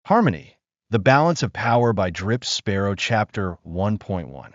Harmony, The Balance of Power by Drip Sparrow, Chapter 1.1.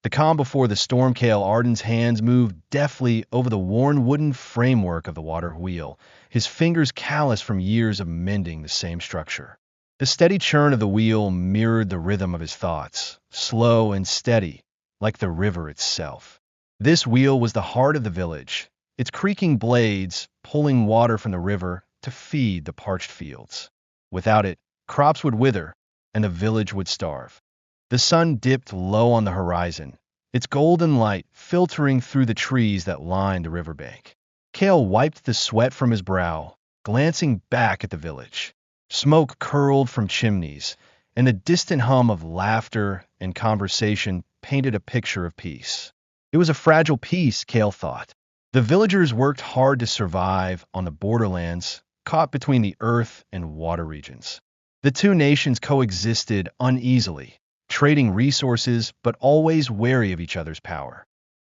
The calm before the storm. Kael Arden's hands moved deftly over the worn wooden framework of the water wheel, his fingers calloused from years of mending the same structure. The steady churn of the wheel mirrored the rhythm of his thoughts, slow and steady, like the river itself. This wheel was the heart of the village, its creaking blades pulling water from the river to feed the parched fields. Without it, crops would wither, and the village would starve. The sun dipped low on the horizon, its golden light filtering through the trees that lined the riverbank. Kael wiped the sweat from his brow, glancing back at the village. Smoke curled from chimneys, and the distant hum of laughter and conversation painted a picture of peace. It was a fragile peace, Kael thought. The villagers worked hard to survive on the borderlands, caught between the earth and water regions. The two nations coexisted uneasily, trading resources but always wary of each other's power.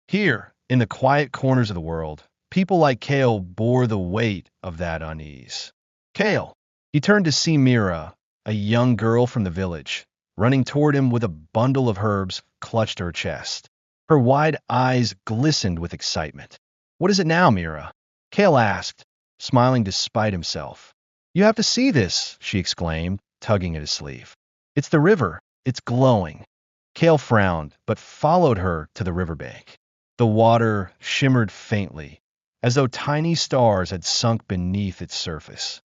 Here, in the quiet corners of the world, people like Kael bore the weight of that unease. Kael! He turned to see Mira, a young girl from the village, running toward him with a bundle of herbs clutched to her chest. Her wide eyes glistened with excitement. "What is it now, Mira?" Kael asked, smiling despite himself. "You have to see this," she exclaimed, tugging at his sleeve. "It's the river. It's glowing." Kael frowned, but followed her to the riverbank. The water shimmered faintly, as though tiny stars had sunk beneath its surface.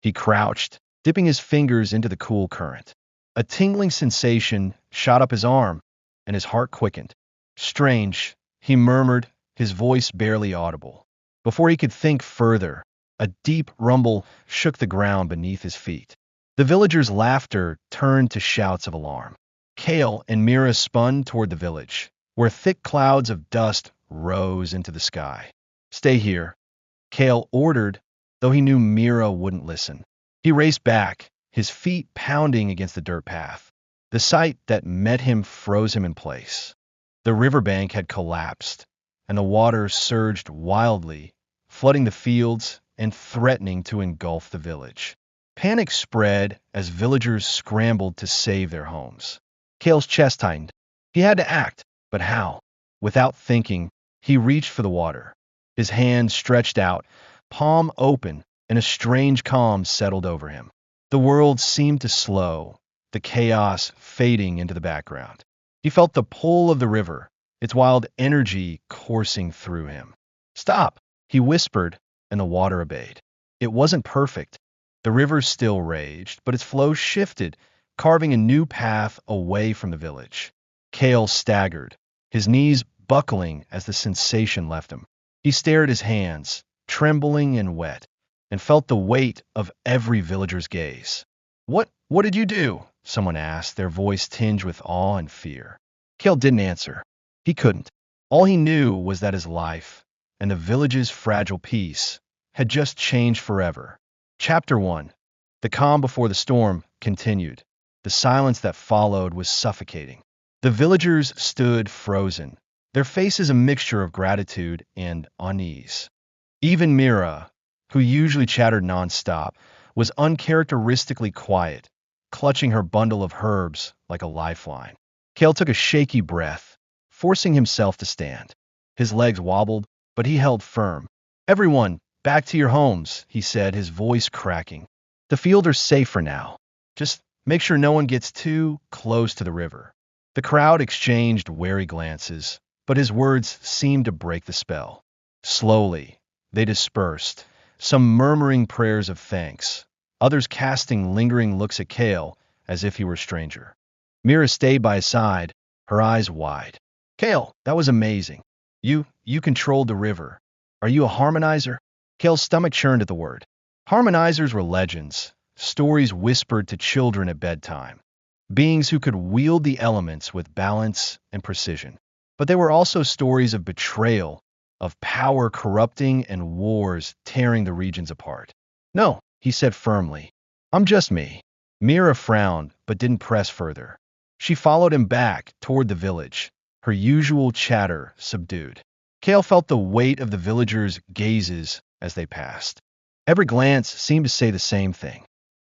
He crouched, dipping his fingers into the cool current. A tingling sensation shot up his arm, and his heart quickened. "Strange," he murmured, his voice barely audible. Before he could think further, a deep rumble shook the ground beneath his feet. The villagers' laughter turned to shouts of alarm. Kael and Mira spun toward the village, where thick clouds of dust rose into the sky. "Stay here," Kael ordered, though he knew Mira wouldn't listen. He raced back, his feet pounding against the dirt path. The sight that met him froze him in place. The riverbank had collapsed, and the water surged wildly, flooding the fields and threatening to engulf the village. Panic spread as villagers scrambled to save their homes. Kael's chest tightened. He had to act, but how? Without thinking, he reached for the water. His hand stretched out, palm open, and a strange calm settled over him. The world seemed to slow, the chaos fading into the background. He felt the pull of the river, its wild energy coursing through him. "Stop," he whispered, and the water obeyed. It wasn't perfect. The river still raged, but its flow shifted, carving a new path away from the village. Kael staggered, his knees buckling as the sensation left him. He stared at his hands, trembling and wet, and felt the weight of every villager's gaze. What did you do?" someone asked, their voice tinged with awe and fear. Kael didn't answer. He couldn't. All he knew was that his life, and the village's fragile peace, had just changed forever. Chapter 1. The calm before the storm continued. The silence that followed was suffocating. The villagers stood frozen, their faces a mixture of gratitude and unease. Even Mira, who usually chattered nonstop, was uncharacteristically quiet, clutching her bundle of herbs like a lifeline. Kael took a shaky breath, forcing himself to stand. His legs wobbled, but he held firm. "Everyone, back to your homes," he said, his voice cracking. "The fields are safe for now. Just make sure no one gets too close to the river." The crowd exchanged wary glances, but his words seemed to break the spell. Slowly, they dispersed, some murmuring prayers of thanks, others casting lingering looks at Kael as if he were a stranger. Mira stayed by his side, her eyes wide. "Kael, that was amazing. You controlled the river. Are you a harmonizer?" Kael's stomach churned at the word. Harmonizers were legends, stories whispered to children at bedtime, beings who could wield the elements with balance and precision. But they were also stories of betrayal, of power corrupting and wars tearing the regions apart. "No," he said firmly. "I'm just me." Mira frowned, but didn't press further. She followed him back toward the village, her usual chatter subdued. Kael felt the weight of the villagers' gazes as they passed. Every glance seemed to say the same thing.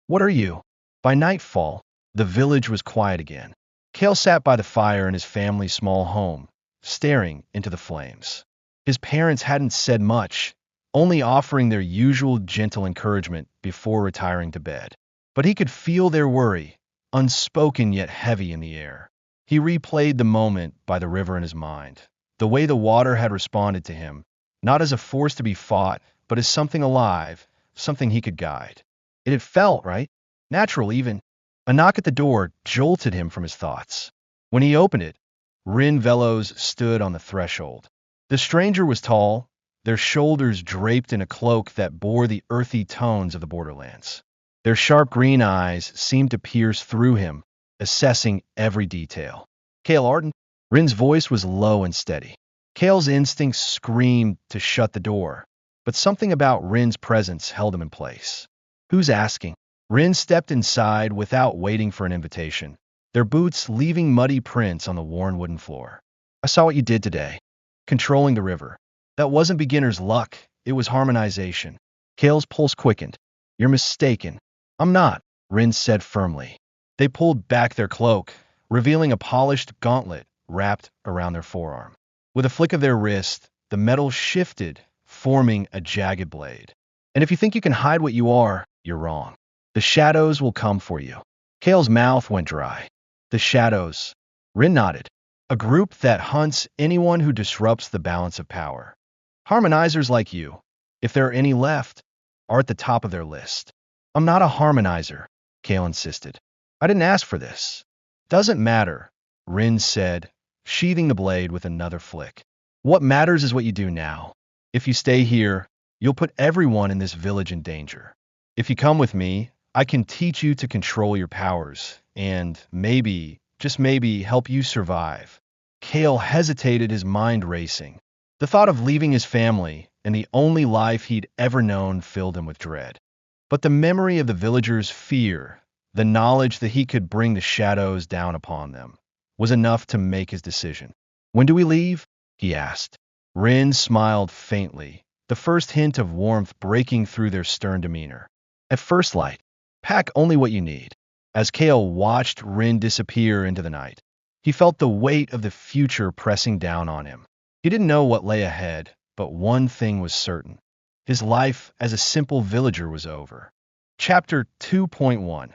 "What are you?" By nightfall, the village was quiet again. Kael sat by the fire in his family's small home, staring into the flames. His parents hadn't said much, only offering their usual gentle encouragement before retiring to bed. But he could feel their worry, unspoken yet heavy in the air. He replayed the moment by the river in his mind, the way the water had responded to him, not as a force to be fought, but as something alive, something he could guide. It had felt right, natural even. A knock at the door jolted him from his thoughts. When he opened it, Rin Velos stood on the threshold. The stranger was tall, their shoulders draped in a cloak that bore the earthy tones of the borderlands. Their sharp green eyes seemed to pierce through him, assessing every detail. Kael Arden? Rin's voice was low and steady. Kael's instincts screamed to shut the door, but something about Rin's presence held him in place. Who's asking? Rin stepped inside without waiting for an invitation, their boots leaving muddy prints on the worn wooden floor. I saw what you did today, controlling the river. That wasn't beginner's luck, it was harmonization. Kael's pulse quickened. You're mistaken. I'm not, Rin said firmly. They pulled back their cloak, revealing a polished gauntlet wrapped around their forearm. With a flick of their wrist, the metal shifted, forming a jagged blade. And if you think you can hide what you are, you're wrong. The shadows will come for you. Kael's mouth went dry. The shadows. Rin nodded. A group that hunts anyone who disrupts the balance of power. Harmonizers like you, if there are any left, are at the top of their list. I'm not a harmonizer, Kael insisted. I didn't ask for this. Doesn't matter, Rin said, sheathing the blade with another flick. What matters is what you do now. If you stay here, you'll put everyone in this village in danger. If you come with me, I can teach you to control your powers, and maybe, just maybe, help you survive. Kael hesitated, his mind racing. The thought of leaving his family and the only life he'd ever known filled him with dread. But the memory of the villagers' fear, the knowledge that he could bring the shadows down upon them, was enough to make his decision. When do we leave? He asked. Rin smiled faintly, the first hint of warmth breaking through their stern demeanor. At first light, pack only what you need. As Kael watched Rin disappear into the night, he felt the weight of the future pressing down on him. He didn't know what lay ahead, but one thing was certain. His life as a simple villager was over. Chapter 2.1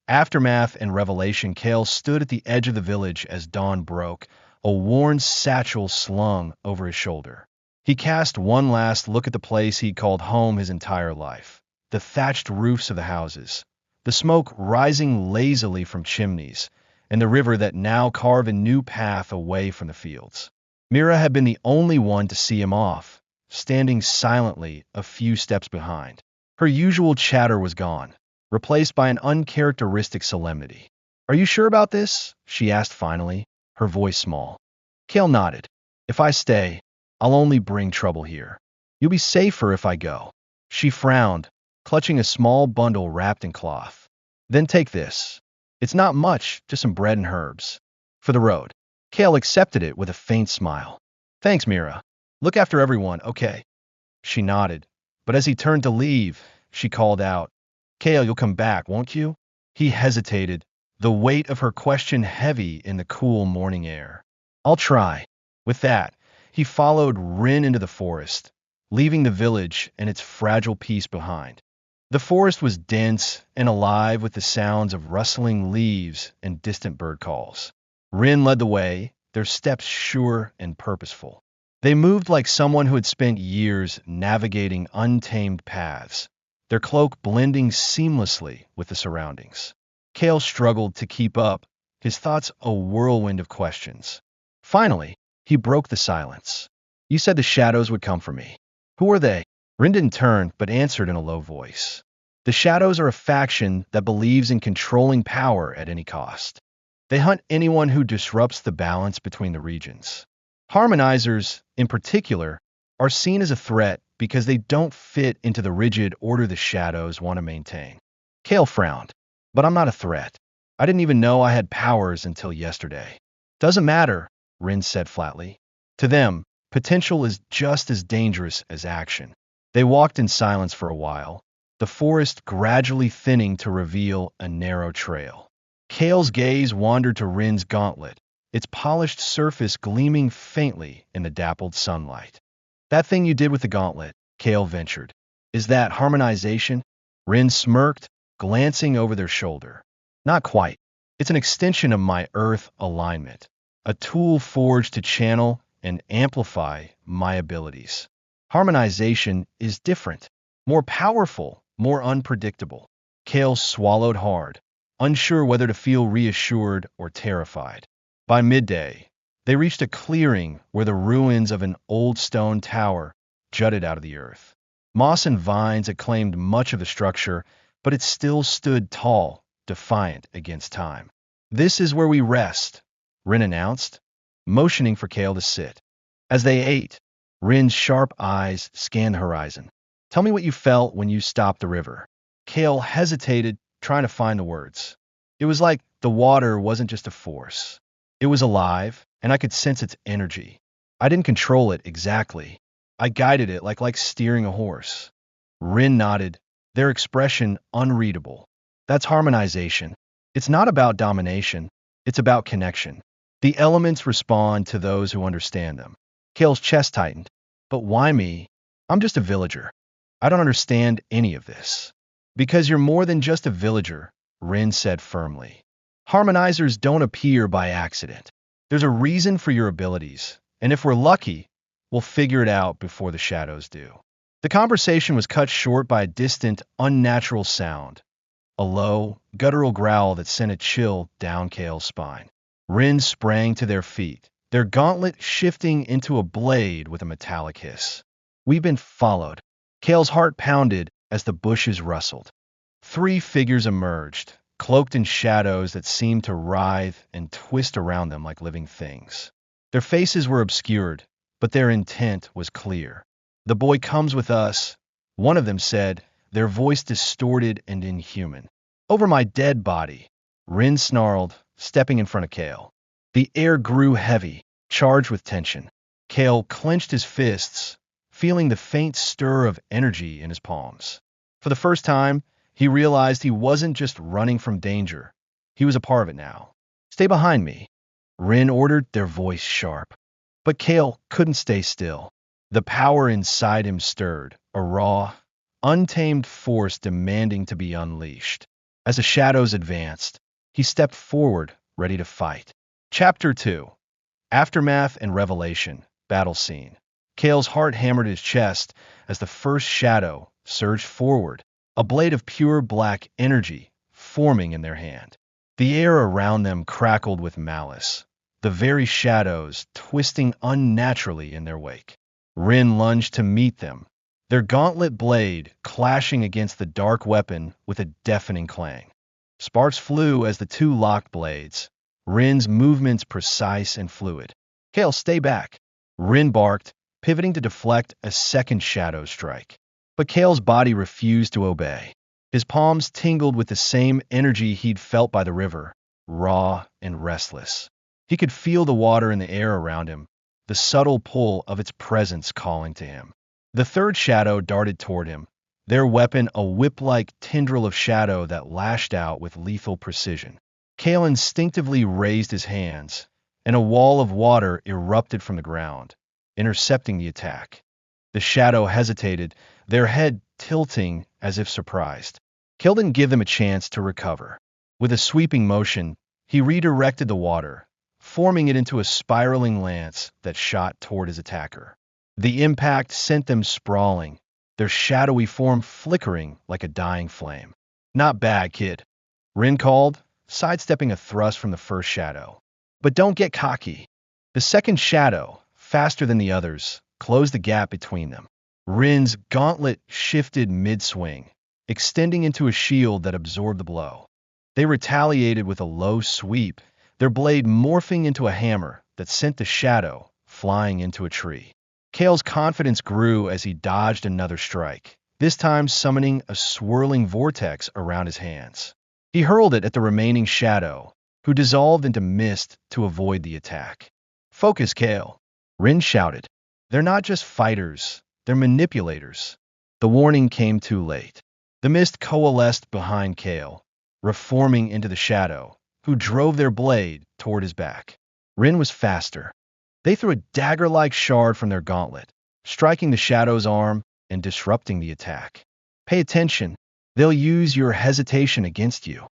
Aftermath and Revelation. Kael stood at the edge of the village as dawn broke, a worn satchel slung over his shoulder. He cast one last look at the place he'd called home his entire life. The thatched roofs of the houses, the smoke rising lazily from chimneys, and the river that now carved a new path away from the fields. Mira had been the only one to see him off, standing silently a few steps behind. Her usual chatter was gone, replaced by an uncharacteristic solemnity. Are you sure about this? She asked finally, her voice small. Kael nodded. If I stay, I'll only bring trouble here. You'll be safer if I go. She frowned, clutching a small bundle wrapped in cloth. Then take this. It's not much, just some bread and herbs. For the road. Kael accepted it with a faint smile. Thanks, Mira. Look after everyone, okay? She nodded, but as he turned to leave, she called out, Kael, you'll come back, won't you? He hesitated, the weight of her question heavy in the cool morning air. I'll try. With that, he followed Rin into the forest, leaving the village and its fragile peace behind. The forest was dense and alive with the sounds of rustling leaves and distant bird calls. Rin led the way, their steps sure and purposeful. They moved like someone who had spent years navigating untamed paths, their cloak blending seamlessly with the surroundings. Kael struggled to keep up, his thoughts a whirlwind of questions. Finally, he broke the silence. You said the shadows would come for me. Who are they? Rin didn't turn, but answered in a low voice. The shadows are a faction that believes in controlling power at any cost. They hunt anyone who disrupts the balance between the regions. Harmonizers, in particular, are seen as a threat because they don't fit into the rigid order the shadows want to maintain. Kael frowned. But I'm not a threat. I didn't even know I had powers until yesterday. Doesn't matter, Rin said flatly. To them, potential is just as dangerous as action. They walked in silence for a while, the forest gradually thinning to reveal a narrow trail. Kael's gaze wandered to Rin's gauntlet, its polished surface gleaming faintly in the dappled sunlight. That thing you did with the gauntlet, Kael ventured. Is that harmonization? Rin smirked, glancing over their shoulder. Not quite. It's an extension of my earth alignment, a tool forged to channel and amplify my abilities. Harmonization is different, more powerful, more unpredictable. Kael swallowed hard, unsure whether to feel reassured or terrified. By midday, they reached a clearing where the ruins of an old stone tower jutted out of the earth. Moss and vines had claimed much of the structure, but it still stood tall, defiant against time. This is where we rest, Rin announced, motioning for Kael to sit. As they ate, Rin's sharp eyes scanned the horizon. Tell me what you felt when you stopped the river. Kael hesitated, trying to find the words. It was like the water wasn't just a force. It was alive, and I could sense its energy. I didn't control it exactly. I guided it like steering a horse. Rin nodded, their expression unreadable. That's harmonization. It's not about domination. It's about connection. The elements respond to those who understand them. Kael's chest tightened. But why me? I'm just a villager. I don't understand any of this. Because you're more than just a villager, Rin said firmly. Harmonizers don't appear by accident. There's a reason for your abilities, and if we're lucky, we'll figure it out before the shadows do. The conversation was cut short by a distant, unnatural sound, a low, guttural growl that sent a chill down Kael's spine. Rin sprang to their feet, their gauntlet shifting into a blade with a metallic hiss. We've been followed. Kael's heart pounded as the bushes rustled. 3 figures emerged, cloaked in shadows that seemed to writhe and twist around them like living things. Their faces were obscured, but their intent was clear. The boy comes with us, one of them said, their voice distorted and inhuman. Over my dead body, Rin snarled, stepping in front of Kael. The air grew heavy, charged with tension. Kael clenched his fists, feeling the faint stir of energy in his palms. For the first time, he realized he wasn't just running from danger. He was a part of it now. Stay behind me, Rin ordered, their voice sharp. But Kael couldn't stay still. The power inside him stirred, a raw, untamed force demanding to be unleashed. As the shadows advanced, he stepped forward, ready to fight. Chapter 2. Aftermath and Revelation, Battle Scene. Kael's heart hammered his chest as the first shadow surged forward, a blade of pure black energy forming in their hand. The air around them crackled with malice, the very shadows twisting unnaturally in their wake. Rin lunged to meet them, their gauntlet blade clashing against the dark weapon with a deafening clang. Sparks flew as the two locked blades, Rin's movements precise and fluid. Kael, stay back, Rin barked, pivoting to deflect a second shadow strike. But Kael's body refused to obey. His palms tingled with the same energy he'd felt by the river, raw and restless. He could feel the water in the air around him, the subtle pull of its presence calling to him. The third shadow darted toward him, their weapon a whip-like tendril of shadow that lashed out with lethal precision. Kael instinctively raised his hands, and a wall of water erupted from the ground, intercepting the attack. The shadow hesitated, their head tilting as if surprised. Kael didn't give them a chance to recover. With a sweeping motion, he redirected the water, forming it into a spiraling lance that shot toward his attacker. The impact sent them sprawling, their shadowy form flickering like a dying flame. Not bad, kid, Rin called, sidestepping a thrust from the first shadow. But don't get cocky. The second shadow, faster than the others, closed the gap between them. Rin's gauntlet shifted mid-swing, extending into a shield that absorbed the blow. They retaliated with a low sweep, their blade morphing into a hammer that sent the shadow flying into a tree. Kael's confidence grew as he dodged another strike, this time summoning a swirling vortex around his hands. He hurled it at the remaining shadow, who dissolved into mist to avoid the attack. Focus, Kael, Rin shouted. They're not just fighters, they're manipulators. The warning came too late. The mist coalesced behind Kael, reforming into the shadow, who drove their blade toward his back. Rin was faster. They threw a dagger-like shard from their gauntlet, striking the shadow's arm and disrupting the attack. Pay attention. They'll use your hesitation against you.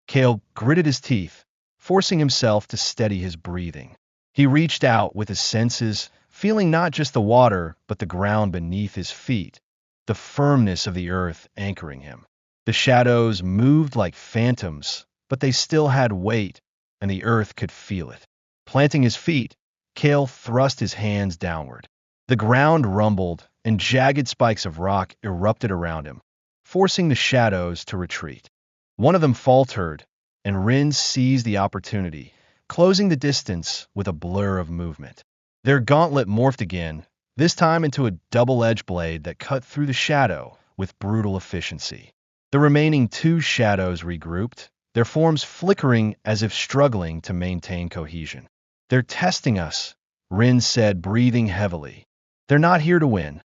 Kael gritted his teeth, forcing himself to steady his breathing. He reached out with his senses, feeling not just the water, but the ground beneath his feet, the firmness of the earth anchoring him. The shadows moved like phantoms, but they still had weight, and the earth could feel it. Planting his feet, Kael thrust his hands downward. The ground rumbled, and jagged spikes of rock erupted around him, forcing the shadows to retreat. One of them faltered, and Rin seized the opportunity, closing the distance with a blur of movement. Their gauntlet morphed again, this time into a double-edged blade that cut through the shadow with brutal efficiency. The remaining two shadows regrouped, their forms flickering as if struggling to maintain cohesion. "They're testing us," Rin said, breathing heavily. "They're not here to win.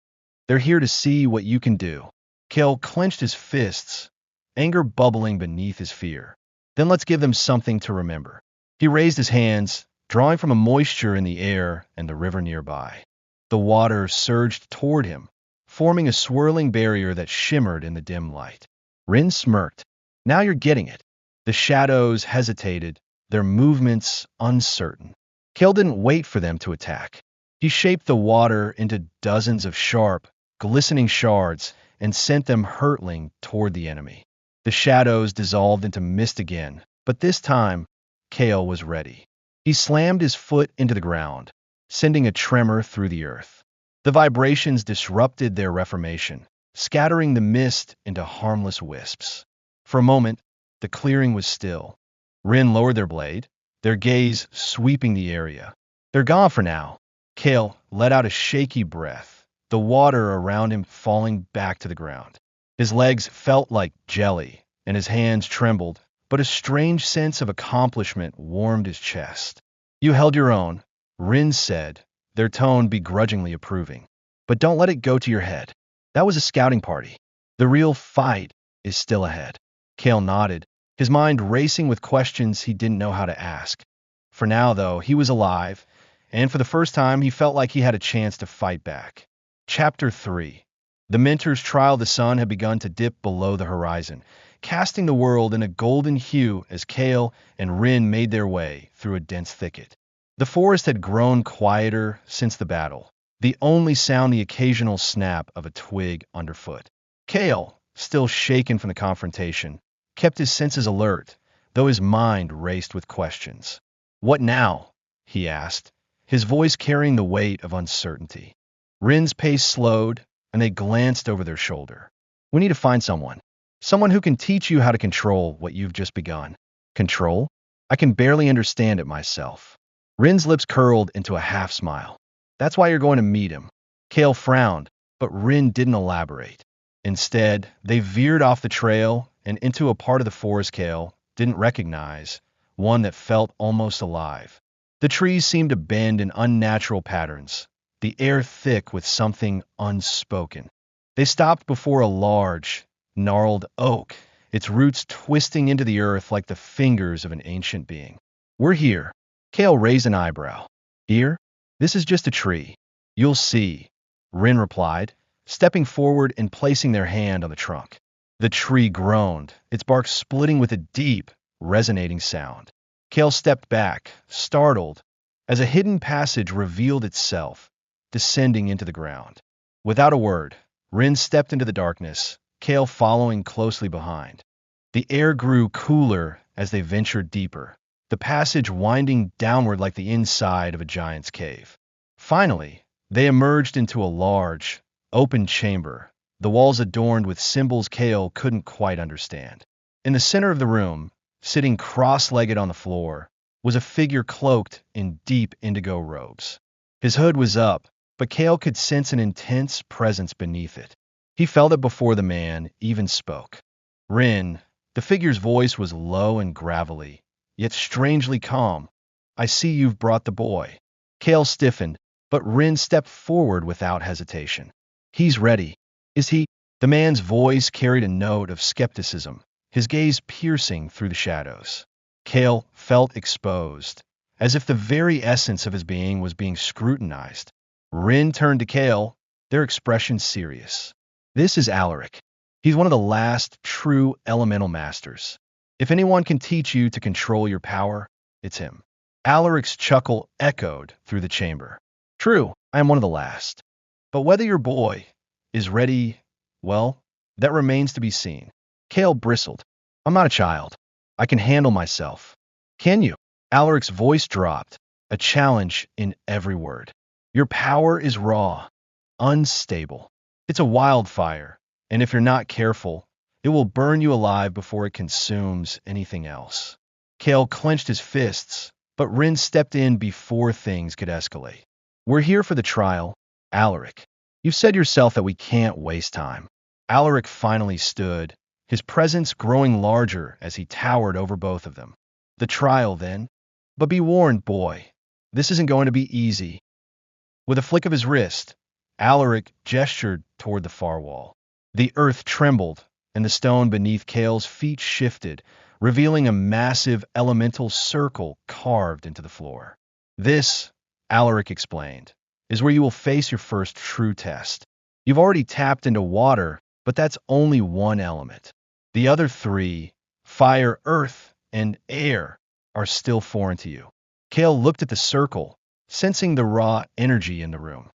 They're here to see what you can do." Kael clenched his fists, anger bubbling beneath his fear. "Then let's give them something to remember." He raised his hands, drawing from a moisture in the air and the river nearby. The water surged toward him, forming a swirling barrier that shimmered in the dim light. Rin smirked. "Now you're getting it." The shadows hesitated, their movements uncertain. Kael didn't wait for them to attack. He shaped the water into dozens of sharp, glistening shards and sent them hurtling toward the enemy. The shadows dissolved into mist again, but this time, Kael was ready. He slammed his foot into the ground, sending a tremor through the earth. The vibrations disrupted their reformation, scattering the mist into harmless wisps. For a moment, the clearing was still. Rin lowered their blade, their gaze sweeping the area. "They're gone for now." Kael let out a shaky breath, the water around him falling back to the ground. His legs felt like jelly, and his hands trembled, but a strange sense of accomplishment warmed his chest. "You held your own," Rin said, their tone begrudgingly approving. "But don't let it go to your head. That was a scouting party. The real fight is still ahead." Kael nodded, his mind racing with questions he didn't know how to ask. For now, though, he was alive, and for the first time he felt like he had a chance to fight back. Chapter 3. The Mentor's trial of the sun had begun to dip below the horizon, casting the world in a golden hue as Kael and Rin made their way through a dense thicket. The forest had grown quieter since the battle, the only sound the occasional snap of a twig underfoot. Kael, still shaken from the confrontation, kept his senses alert, though his mind raced with questions. "What now?" he asked, his voice carrying the weight of uncertainty. Rin's pace slowed, and they glanced over their shoulder. "We need to find someone. Someone who can teach you how to control what you've just begun." "Control? I can barely understand it myself." Rin's lips curled into a half-smile. "That's why you're going to meet him." Kael frowned, but Rin didn't elaborate. Instead, they veered off the trail and into a part of the forest Kael didn't recognize, one that felt almost alive. The trees seemed to bend in unnatural patterns, the air thick with something unspoken. They stopped before a large, gnarled oak, its roots twisting into the earth like the fingers of an ancient being. "We're here." Kael raised an eyebrow. "Here? This is just a tree. You'll see," Rin replied, stepping forward and placing their hand on the trunk. The tree groaned, its bark splitting with a deep, resonating sound. Kael stepped back, startled, as a hidden passage revealed itself, descending into the ground. Without a word, Rin stepped into the darkness, Kael following closely behind. The air grew cooler as they ventured deeper, the passage winding downward like the inside of a giant's cave. Finally, they emerged into a large, open chamber, the walls adorned with symbols Kael couldn't quite understand. In the center of the room, sitting cross-legged on the floor, was a figure cloaked in deep indigo robes. His hood was up, but Kael could sense an intense presence beneath it. He felt it before the man even spoke. "Rin," the figure's voice was low and gravelly, yet strangely calm. "I see you've brought the boy." Kael stiffened, but Rin stepped forward without hesitation. "He's ready." "Is he?" The man's voice carried a note of skepticism, his gaze piercing through the shadows. Kael felt exposed, as if the very essence of his being was being scrutinized. Rin turned to Kael, their expression serious. This is Alaric. He's one of the last true elemental masters. If anyone can teach you to control your power, it's him. Alaric's chuckle echoed through the chamber. True, I am one of the last. But whether your boy is ready, well, that remains to be seen. Kael bristled. I'm not a child. I can handle myself. Can you? Alaric's voice dropped, a challenge in every word. Your power is raw, unstable. It's a wildfire, and if you're not careful, it will burn you alive before it consumes anything else. Kael clenched his fists, but Rin stepped in before things could escalate. We're here for the trial, Alaric. You've said yourself that we can't waste time. Alaric finally stood, his presence growing larger as he towered over both of them. The trial, then. But be warned, boy, this isn't going to be easy. With a flick of his wrist, Alaric gestured toward the far wall. The earth trembled, and the stone beneath Kael's feet shifted, revealing a massive elemental circle carved into the floor. This, Alaric explained, is where you will face your first true test. You've already tapped into water, but that's only one element. The other three, fire, earth, and air, are still foreign to you. Kael looked at the circle, sensing the raw energy in the room.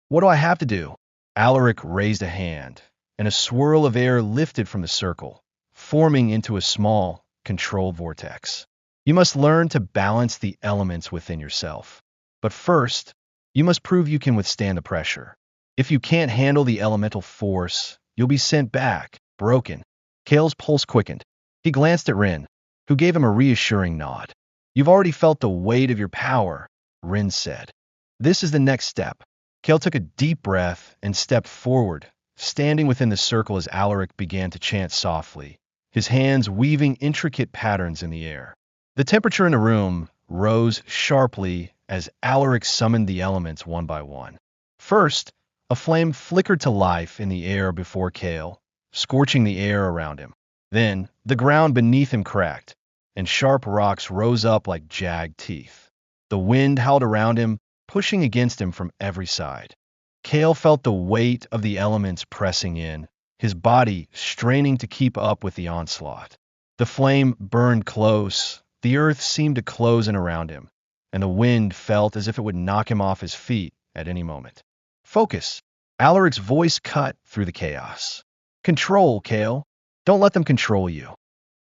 What do I have to do? Alaric raised a hand, and a swirl of air lifted from the circle, forming into a small, controlled vortex. You must learn to balance the elements within yourself. But first, you must prove you can withstand the pressure. If you can't handle the elemental force, you'll be sent back, broken. Kael's pulse quickened. He glanced at Rin, who gave him a reassuring nod. You've already felt the weight of your power, Rin said. This is the next step. Kael took a deep breath and stepped forward, standing within the circle as Alaric began to chant softly, his hands weaving intricate patterns in the air. The temperature in the room rose sharply as Alaric summoned the elements one by one. First, a flame flickered to life in the air before Kael, scorching the air around him. Then, the ground beneath him cracked, and sharp rocks rose up like jagged teeth. The wind howled around him, pushing against him from every side. Kael felt the weight of the elements pressing in, his body straining to keep up with the onslaught. The flame burned close, the earth seemed to close in around him, and the wind felt as if it would knock him off his feet at any moment. Focus! Alaric's voice cut through the chaos. Control, Kael. Don't let them control you.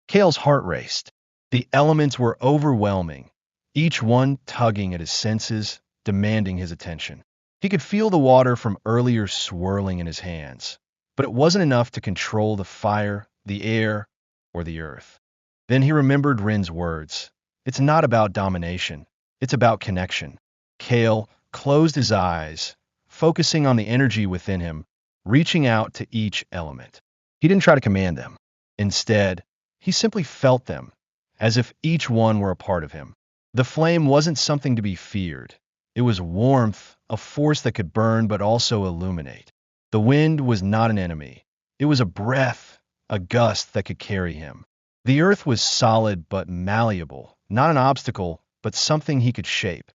Kael's heart raced. The elements were overwhelming, each one tugging at his senses, demanding his attention. He could feel the water from earlier swirling in his hands, but it wasn't enough to control the fire, the air, or the earth. Then he remembered Rin's words. It's not about domination. It's about connection. Kael closed his eyes, focusing on the energy within him, reaching out to each element. He didn't try to command them. Instead, he simply felt them, as if each one were a part of him. The flame wasn't something to be feared. It was warmth, a force that could burn but also illuminate. The wind was not an enemy. It was a breath, a gust that could carry him. The earth was solid but malleable, not an obstacle, but something he could shape.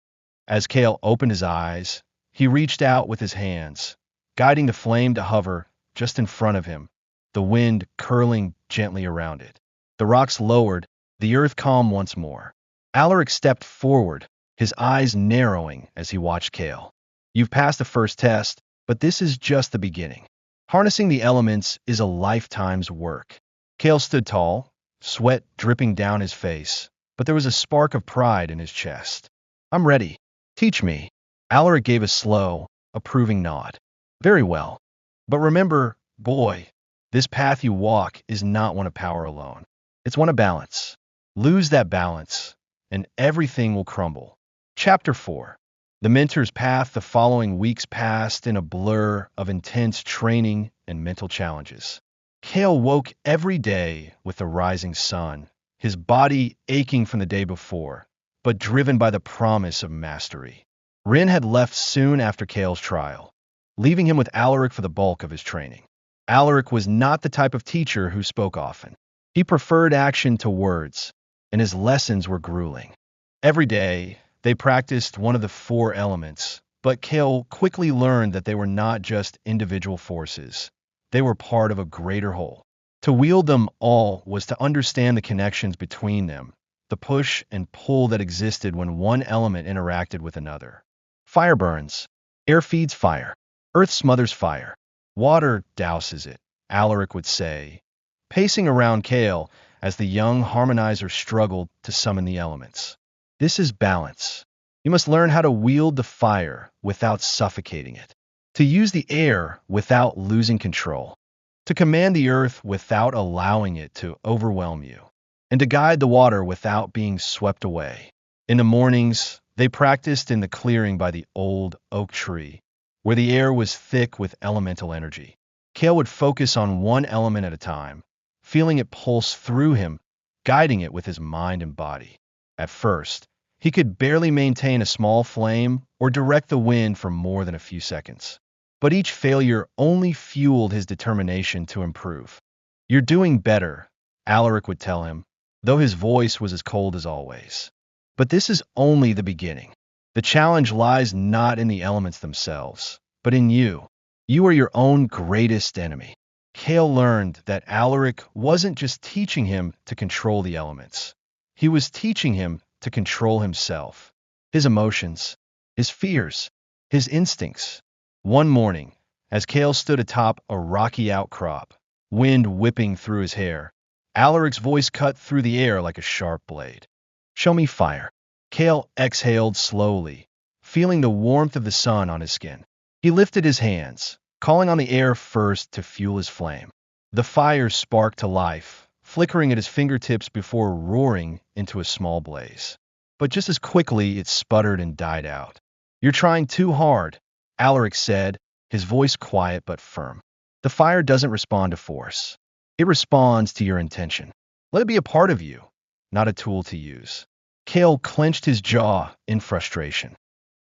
As Kael opened his eyes, he reached out with his hands, guiding the flame to hover just in front of him, the wind curling gently around it. The rocks lowered, the earth calmed once more. Alaric stepped forward, his eyes narrowing as he watched Kael. You've passed the first test, but this is just the beginning. Harnessing the elements is a lifetime's work. Kael stood tall, sweat dripping down his face, but there was a spark of pride in his chest. I'm ready. Teach me. Alaric gave a slow, approving nod. Very well. But remember, boy, this path you walk is not one of power alone. It's one of balance. Lose that balance, and everything will crumble. Chapter 4. The mentor's path. The following weeks passed in a blur of intense training and mental challenges. Kael woke every day with the rising sun, his body aching from the day before, but driven by the promise of mastery. Rin had left soon after Kael's trial, leaving him with Alaric for the bulk of his training. Alaric was not the type of teacher who spoke often. He preferred action to words, and his lessons were grueling. Every day, they practiced one of the four elements, but Kael quickly learned that they were not just individual forces. They were part of a greater whole. To wield them all was to understand the connections between them, the push and pull that existed when one element interacted with another. Fire burns. Air feeds fire. Earth smothers fire. Water douses it, Alaric would say, pacing around Kael as the young harmonizer struggled to summon the elements. This is balance. You must learn how to wield the fire without suffocating it, to use the air without losing control, to command the earth without allowing it to overwhelm you, and to guide the water without being swept away. In the mornings, they practiced in the clearing by the old oak tree, where the air was thick with elemental energy. Kael would focus on one element at a time, feeling it pulse through him, guiding it with his mind and body. At first, he could barely maintain a small flame or direct the wind for more than a few seconds. But each failure only fueled his determination to improve. "You're doing better," Alaric would tell him, though his voice was as cold as always. But this is only the beginning. The challenge lies not in the elements themselves, but in you. You are your own greatest enemy. Kael learned that Alaric wasn't just teaching him to control the elements. He was teaching him to control himself, his emotions, his fears, his instincts. One morning, as Kael stood atop a rocky outcrop, wind whipping through his hair, Alaric's voice cut through the air like a sharp blade. "Show me fire." Kael exhaled slowly, feeling the warmth of the sun on his skin. He lifted his hands, calling on the air first to fuel his flame. The fire sparked to life, flickering at his fingertips before roaring into a small blaze. But just as quickly, it sputtered and died out. "You're trying too hard," Alaric said, his voice quiet but firm. "The fire doesn't respond to force. It responds to your intention. Let it be a part of you, not a tool to use." Kael clenched his jaw in frustration.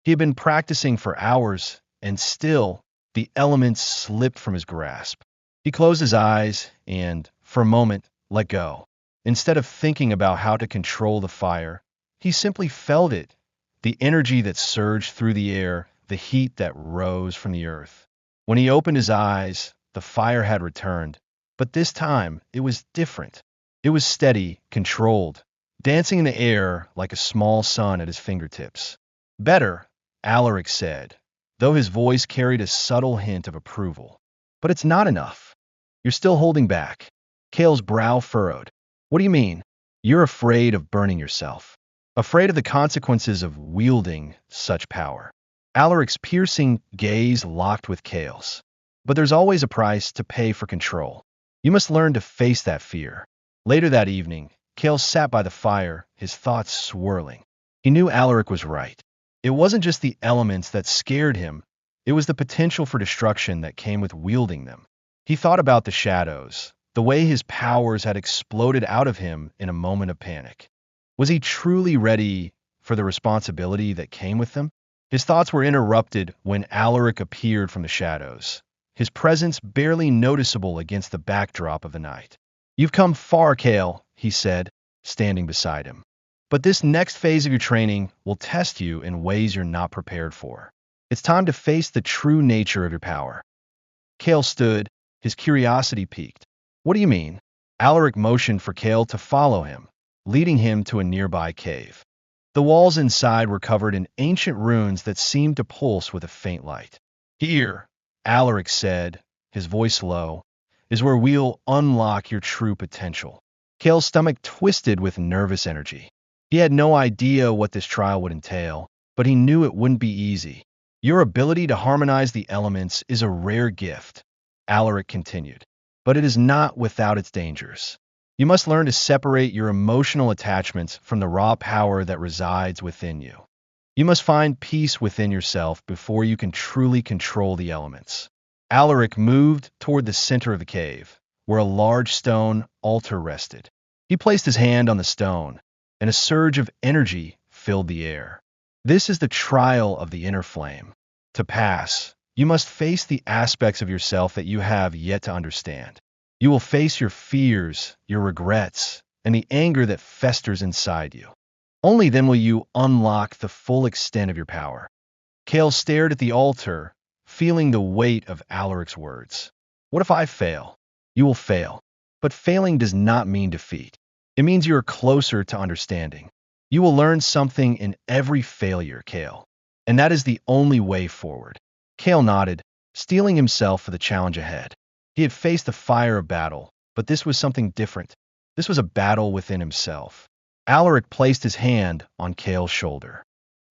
He had been practicing for hours, and still, the elements slipped from his grasp. He closed his eyes and, for a moment, let go. Instead of thinking about how to control the fire, he simply felt it, the energy that surged through the air, the heat that rose from the earth. When he opened his eyes, the fire had returned, but this time it was different. It was steady, controlled, dancing in the air like a small sun at his fingertips. "Better," Alaric said, though his voice carried a subtle hint of approval. "But it's not enough. You're still holding back." Kael's brow furrowed. "What do you mean?" "You're afraid of burning yourself. Afraid of the consequences of wielding such power." Alaric's piercing gaze locked with Kael's. "But there's always a price to pay for control. You must learn to face that fear." Later that evening, Kael sat by the fire, his thoughts swirling. He knew Alaric was right. It wasn't just the elements that scared him, it was the potential for destruction that came with wielding them. He thought about the shadows, the way his powers had exploded out of him in a moment of panic. Was he truly ready for the responsibility that came with them? His thoughts were interrupted when Alaric appeared from the shadows, his presence barely noticeable against the backdrop of the night. "You've come far, Kael," he said, standing beside him. "But this next phase of your training will test you in ways you're not prepared for. It's time to face the true nature of your power." Kael stood, his curiosity piqued. "What do you mean?" Alaric motioned for Kael to follow him, leading him to a nearby cave. The walls inside were covered in ancient runes that seemed to pulse with a faint light. "Here," Alaric said, his voice low, "is where we'll unlock your true potential." Kael's stomach twisted with nervous energy. He had no idea what this trial would entail, but he knew it wouldn't be easy. "Your ability to harmonize the elements is a rare gift," Alaric continued, "but it is not without its dangers. You must learn to separate your emotional attachments from the raw power that resides within you. You must find peace within yourself before you can truly control the elements." Alaric moved toward the center of the cave, where a large stone altar rested. He placed his hand on the stone, and a surge of energy filled the air. "This is the trial of the inner flame. To pass, You must face the aspects of yourself that you have yet to understand. You will face your fears, your regrets, and the anger that festers inside you. Only then will you unlock the full extent of your power. Kael stared at the altar, feeling the weight of Alaric's words. What if I fail? You will fail. But failing does not mean defeat. It means you are closer to understanding. You will learn something in every failure, Kael. And that is the only way forward. Kael nodded, steeling himself for the challenge ahead. He had faced the fire of battle, but this was something different. This was a battle within himself. Alaric placed his hand on Kael's shoulder.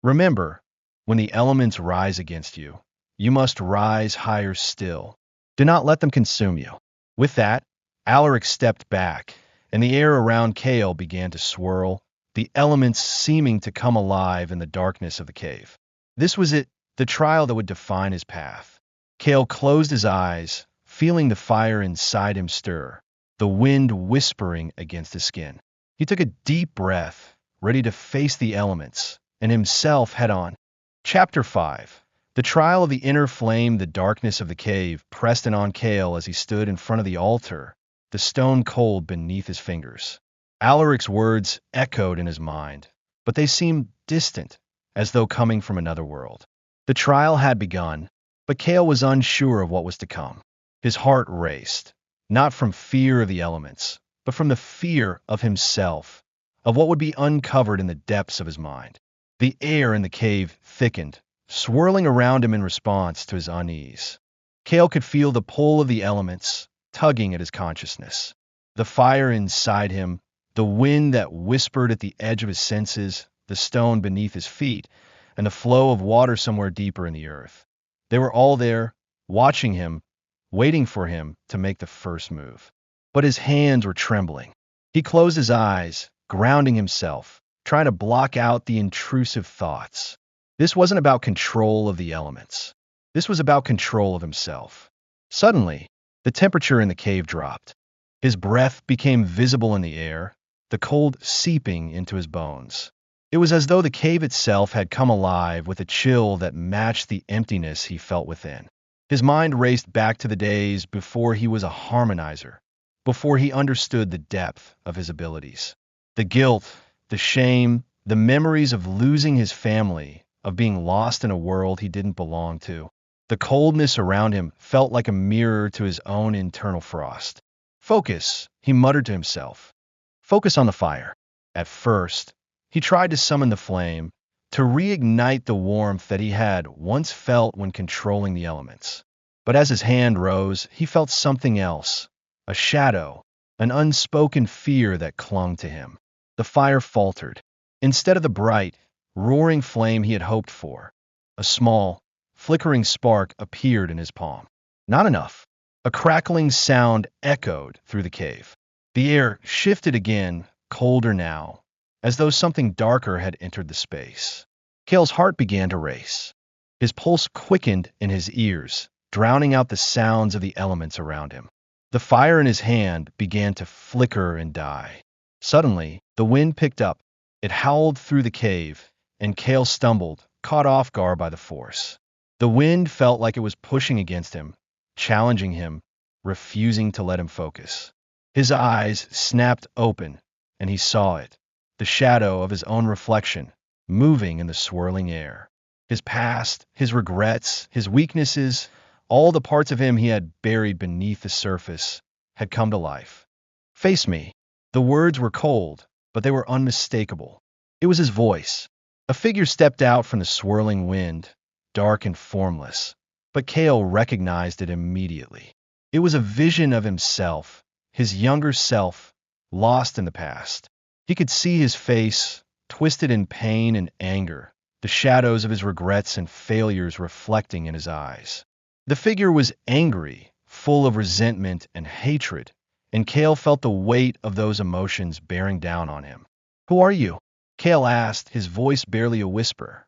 Remember, when the elements rise against you, you must rise higher still. Do not let them consume you. With that, Alaric stepped back, and the air around Kael began to swirl, the elements seeming to come alive in the darkness of the cave. This was it, the trial that would define his path. Kael closed his eyes, feeling the fire inside him stir, the wind whispering against his skin. He took a deep breath, ready to face the elements, and himself head-on. Chapter 5. The trial of the inner flame. The darkness of the cave pressed in on Kael as he stood in front of the altar, the stone cold beneath his fingers. Alaric's words echoed in his mind, but they seemed distant, as though coming from another world. The trial had begun, but Kael was unsure of what was to come. His heart raced, not from fear of the elements, but from the fear of himself, of what would be uncovered in the depths of his mind. The air in the cave thickened, swirling around him in response to his unease. Kael could feel the pull of the elements, tugging at his consciousness. The fire inside him, the wind that whispered at the edge of his senses, the stone beneath his feet, and the flow of water somewhere deeper in the earth. They were all there, watching him, waiting for him to make the first move. But his hands were trembling. He closed his eyes, grounding himself, trying to block out the intrusive thoughts. This wasn't about control of the elements. This was about control of himself. Suddenly, the temperature in the cave dropped. His breath became visible in the air, the cold seeping into his bones. It was as though the cave itself had come alive with a chill that matched the emptiness he felt within. His mind raced back to the days before he was a harmonizer, before he understood the depth of his abilities. The guilt, the shame, the memories of losing his family, of being lost in a world he didn't belong to. The coldness around him felt like a mirror to his own internal frost. Focus, he muttered to himself. Focus on the fire. At first, he tried to summon the flame, to reignite the warmth that he had once felt when controlling the elements. But as his hand rose, he felt something else, a shadow, an unspoken fear that clung to him. The fire faltered. Instead of the bright, roaring flame he had hoped for, a small, flickering spark appeared in his palm. Not enough. A crackling sound echoed through the cave. The air shifted again, colder now, as though something darker had entered the space. Kael's heart began to race. His pulse quickened in his ears, drowning out the sounds of the elements around him. The fire in his hand began to flicker and die. Suddenly, the wind picked up. It howled through the cave, and Kael stumbled, caught off guard by the force. The wind felt like it was pushing against him, challenging him, refusing to let him focus. His eyes snapped open, and he saw it, the shadow of his own reflection, moving in the swirling air. His past, his regrets, his weaknesses, all the parts of him he had buried beneath the surface, had come to life. Face me. The words were cold, but they were unmistakable. It was his voice. A figure stepped out from the swirling wind, dark and formless, but Kael recognized it immediately. It was a vision of himself, his younger self, lost in the past. He could see his face, twisted in pain and anger, the shadows of his regrets and failures reflecting in his eyes. The figure was angry, full of resentment and hatred, and Kael felt the weight of those emotions bearing down on him. "Who are you?" Kael asked, his voice barely a whisper.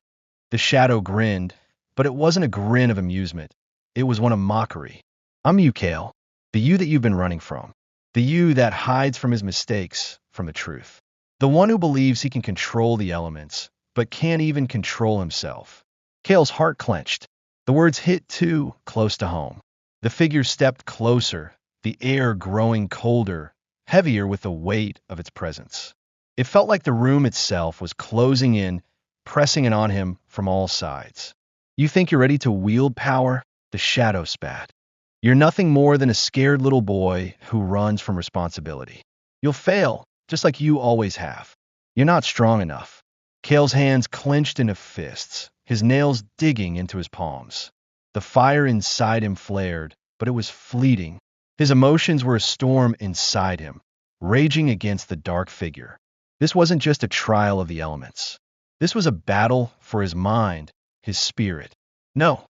The shadow grinned, but it wasn't a grin of amusement. It was one of mockery. "I'm you, Kael, the you that you've been running from, the you that hides from his mistakes, from the truth. The one who believes he can control the elements, but can't even control himself." Kael's heart clenched. The words hit too close to home. The figure stepped closer, the air growing colder, heavier with the weight of its presence. It felt like the room itself was closing in, pressing it on him from all sides. You think you're ready to wield power? The shadow spat. You're nothing more than a scared little boy who runs from responsibility. You'll fail, just like you always have. You're not strong enough. Kael's hands clenched into fists, his nails digging into his palms. The fire inside him flared, but it was fleeting. His emotions were a storm inside him, raging against the dark figure. This wasn't just a trial of the elements. This was a battle for his mind, his spirit. No,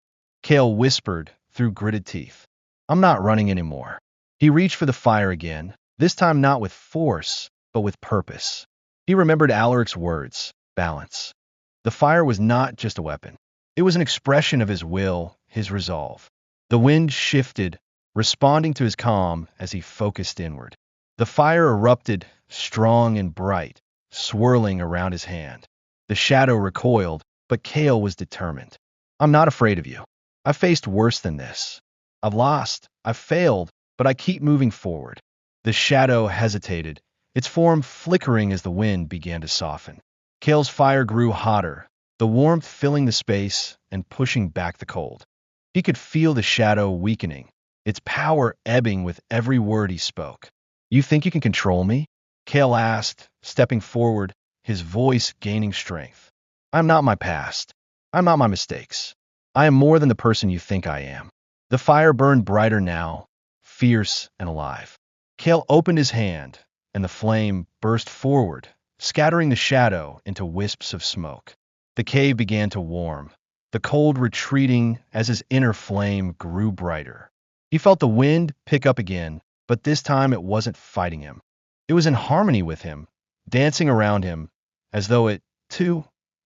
Kael whispered through gritted teeth. I'm not running anymore. He reached for the fire again, this time not with force, but with purpose. He remembered Alaric's words, balance. The fire was not just a weapon. It was an expression of his will, his resolve. The wind shifted, responding to his calm as he focused inward. The fire erupted, strong and bright, swirling around his hand. The shadow recoiled, but Kael was determined. I'm not afraid of you. I've faced worse than this. I've lost, I've failed, but I keep moving forward. The shadow hesitated, its form flickering as the wind began to soften. Kael's fire grew hotter, the warmth filling the space and pushing back the cold. He could feel the shadow weakening, its power ebbing with every word he spoke. You think you can control me? Kael asked, stepping forward, his voice gaining strength. I'm not my past. I'm not my mistakes. I am more than the person you think I am. The fire burned brighter now, fierce and alive. Kael opened his hand, and the flame burst forward, scattering the shadow into wisps of smoke. The cave began to warm, the cold retreating as his inner flame grew brighter. He felt the wind pick up again, but this time it wasn't fighting him. It was in harmony with him, dancing around him, as though it, too,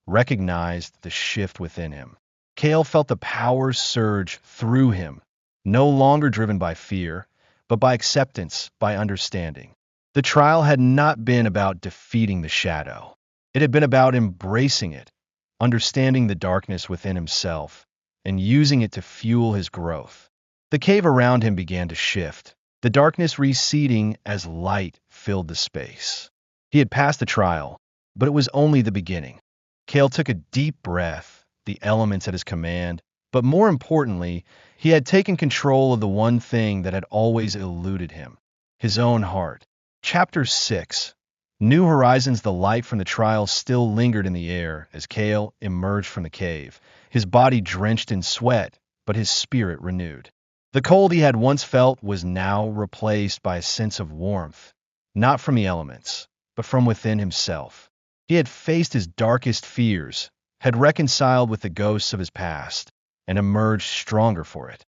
recognized the shift within him. Kael felt the power surge through him, no longer driven by fear, but by acceptance, by understanding. The trial had not been about defeating the shadow. It had been about embracing it, understanding the darkness within himself, and using it to fuel his growth. The cave around him began to shift, the darkness receding as light filled the space. He had passed the trial, but it was only the beginning. Kael took a deep breath, the elements at his command, but more importantly, he had taken control of the one thing that had always eluded him, his own heart. Chapter 6. New Horizons. The light from the trial still lingered in the air as Kael emerged from the cave, his body drenched in sweat, but his spirit renewed. The cold he had once felt was now replaced by a sense of warmth, not from the elements, but from within himself. He had faced his darkest fears, had reconciled with the ghosts of his past, and emerged stronger for it.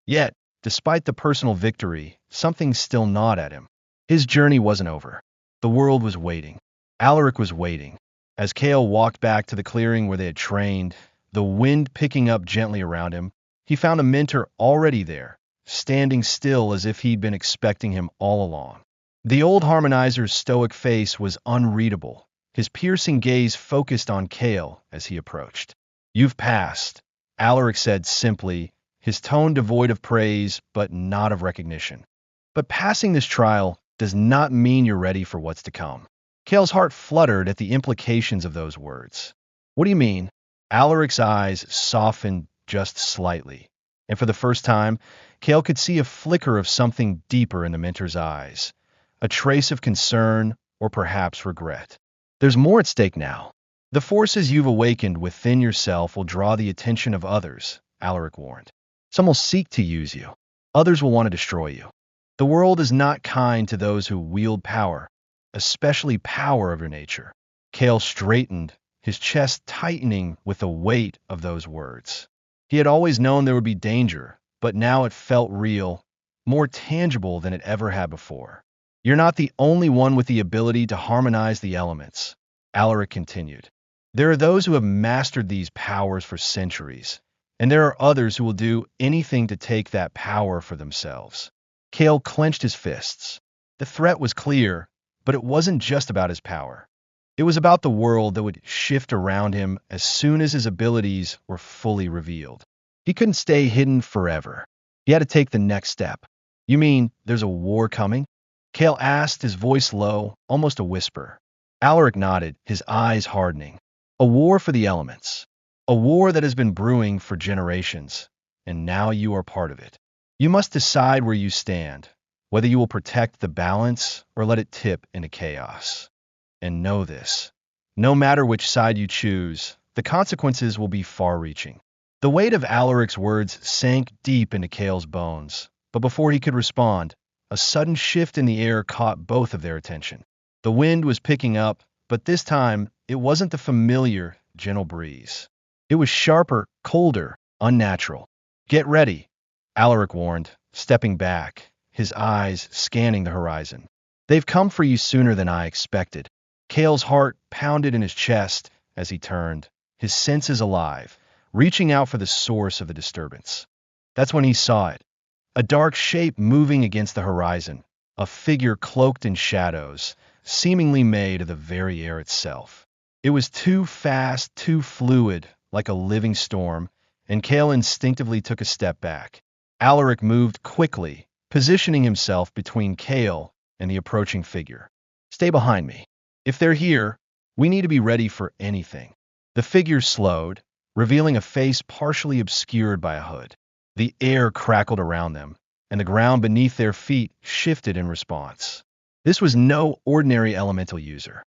Yet, despite the personal victory, something still gnawed at him. His journey wasn't over. The world was waiting. Alaric was waiting. As Kael walked back to the clearing where they had trained, the wind picking up gently around him, he found a mentor already there, standing still as if he'd been expecting him all along. The old harmonizer's stoic face was unreadable, his piercing gaze focused on Kael as he approached. You've passed, Alaric said simply, his tone devoid of praise but not of recognition. But passing this trial does not mean you're ready for what's to come. Kael's heart fluttered at the implications of those words. What do you mean? Alaric's eyes softened just slightly, and for the first time, Kael could see a flicker of something deeper in the mentor's eyes, a trace of concern or perhaps regret. There's more at stake now. The forces you've awakened within yourself will draw the attention of others, Alaric warned. Some will seek to use you. Others will want to destroy you. The world is not kind to those who wield power, especially power of your nature. Kael straightened, his chest tightening with the weight of those words. He had always known there would be danger, but now it felt real, more tangible than it ever had before. You're not the only one with the ability to harmonize the elements, Alaric continued. There are those who have mastered these powers for centuries, and there are others who will do anything to take that power for themselves. Kael clenched his fists. The threat was clear, but it wasn't just about his power. It was about the world that would shift around him as soon as his abilities were fully revealed. He couldn't stay hidden forever. He had to take the next step. You mean there's a war coming? Kael asked, his voice low, almost a whisper. Alaric nodded, his eyes hardening. A war for the elements. A war that has been brewing for generations, and now you are part of it. You must decide where you stand, whether you will protect the balance or let it tip into chaos. And know this. No matter which side you choose, the consequences will be far-reaching. The weight of Alaric's words sank deep into Kael's bones, but before he could respond, a sudden shift in the air caught both of their attention. The wind was picking up, but this time it wasn't the familiar, gentle breeze. It was sharper, colder, unnatural. Get ready, Alaric warned, stepping back, his eyes scanning the horizon. They've come for you sooner than I expected. Kael's heart pounded in his chest as he turned, his senses alive, reaching out for the source of the disturbance. That's when he saw it. A dark shape moving against the horizon, a figure cloaked in shadows, seemingly made of the very air itself. It was too fast, too fluid, like a living storm, and Kael instinctively took a step back. Alaric moved quickly, positioning himself between Kael and the approaching figure. Stay behind me. If they're here, we need to be ready for anything. The figure slowed, revealing a face partially obscured by a hood. The air crackled around them, and the ground beneath their feet shifted in response. This was no ordinary elemental user.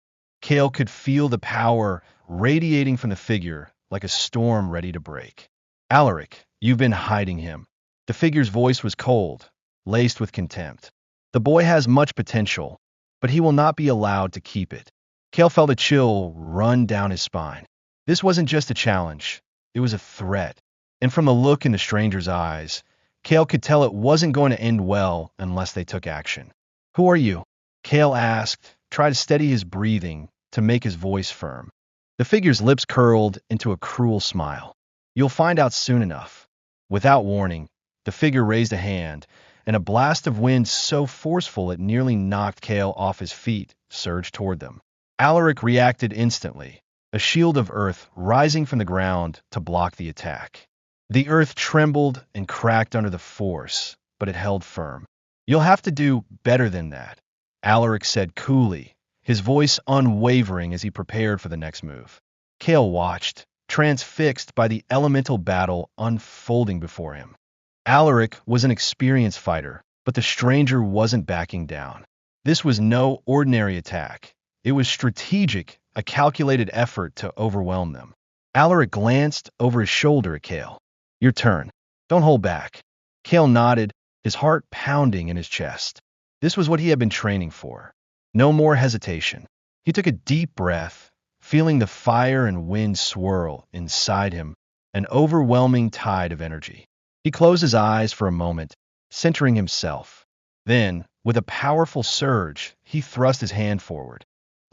Kael could feel the power radiating from the figure like a storm ready to break. Alaric, you've been hiding him. The figure's voice was cold, laced with contempt. The boy has much potential, but he will not be allowed to keep it. Kael felt a chill run down his spine. This wasn't just a challenge, it was a threat. And from the look in the stranger's eyes, Kael could tell it wasn't going to end well unless they took action. Who are you? Kael asked, tried to steady his breathing to make his voice firm. The figure's lips curled into a cruel smile. You'll find out soon enough. Without warning, the figure raised a hand, and a blast of wind so forceful it nearly knocked Kael off his feet surged toward them. Alaric reacted instantly, a shield of earth rising from the ground to block the attack. The earth trembled and cracked under the force, but it held firm. You'll have to do better than that, Alaric said coolly, his voice unwavering as he prepared for the next move. Kael watched, transfixed by the elemental battle unfolding before him. Alaric was an experienced fighter, but the stranger wasn't backing down. This was no ordinary attack. It was strategic, a calculated effort to overwhelm them. Alaric glanced over his shoulder at Kael. Your turn. Don't hold back. Kael nodded, his heart pounding in his chest. This was what he had been training for. No more hesitation. He took a deep breath, feeling the fire and wind swirl inside him, an overwhelming tide of energy. He closed his eyes for a moment, centering himself. Then, with a powerful surge, he thrust his hand forward.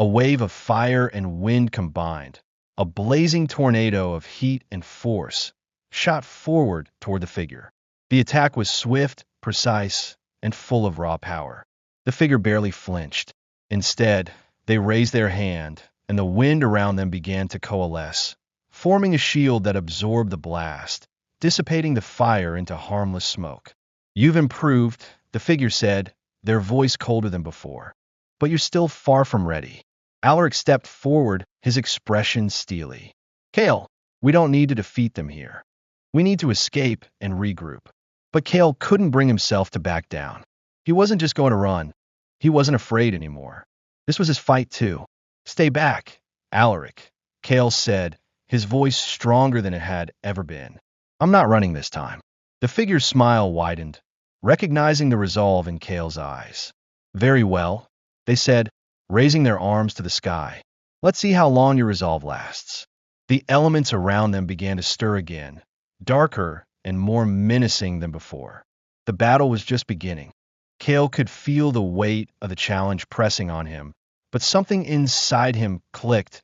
A wave of fire and wind combined, a blazing tornado of heat and force, shot forward toward the figure. The attack was swift, precise, and full of raw power. The figure barely flinched. Instead, they raised their hand, and the wind around them began to coalesce, forming a shield that absorbed the blast, dissipating the fire into harmless smoke. You've improved, the figure said, their voice colder than before. But you're still far from ready. Alaric stepped forward, his expression steely. Kael, we don't need to defeat them here. We need to escape and regroup. But Kael couldn't bring himself to back down. He wasn't just going to run. He wasn't afraid anymore. This was his fight too. Stay back, Alaric, Kael said, his voice stronger than it had ever been. I'm not running this time. The figure's smile widened, recognizing the resolve in Kael's eyes. Very well, they said, raising their arms to the sky. Let's see how long your resolve lasts. The elements around them began to stir again, darker and more menacing than before. The battle was just beginning. Kael could feel the weight of the challenge pressing on him, but something inside him clicked.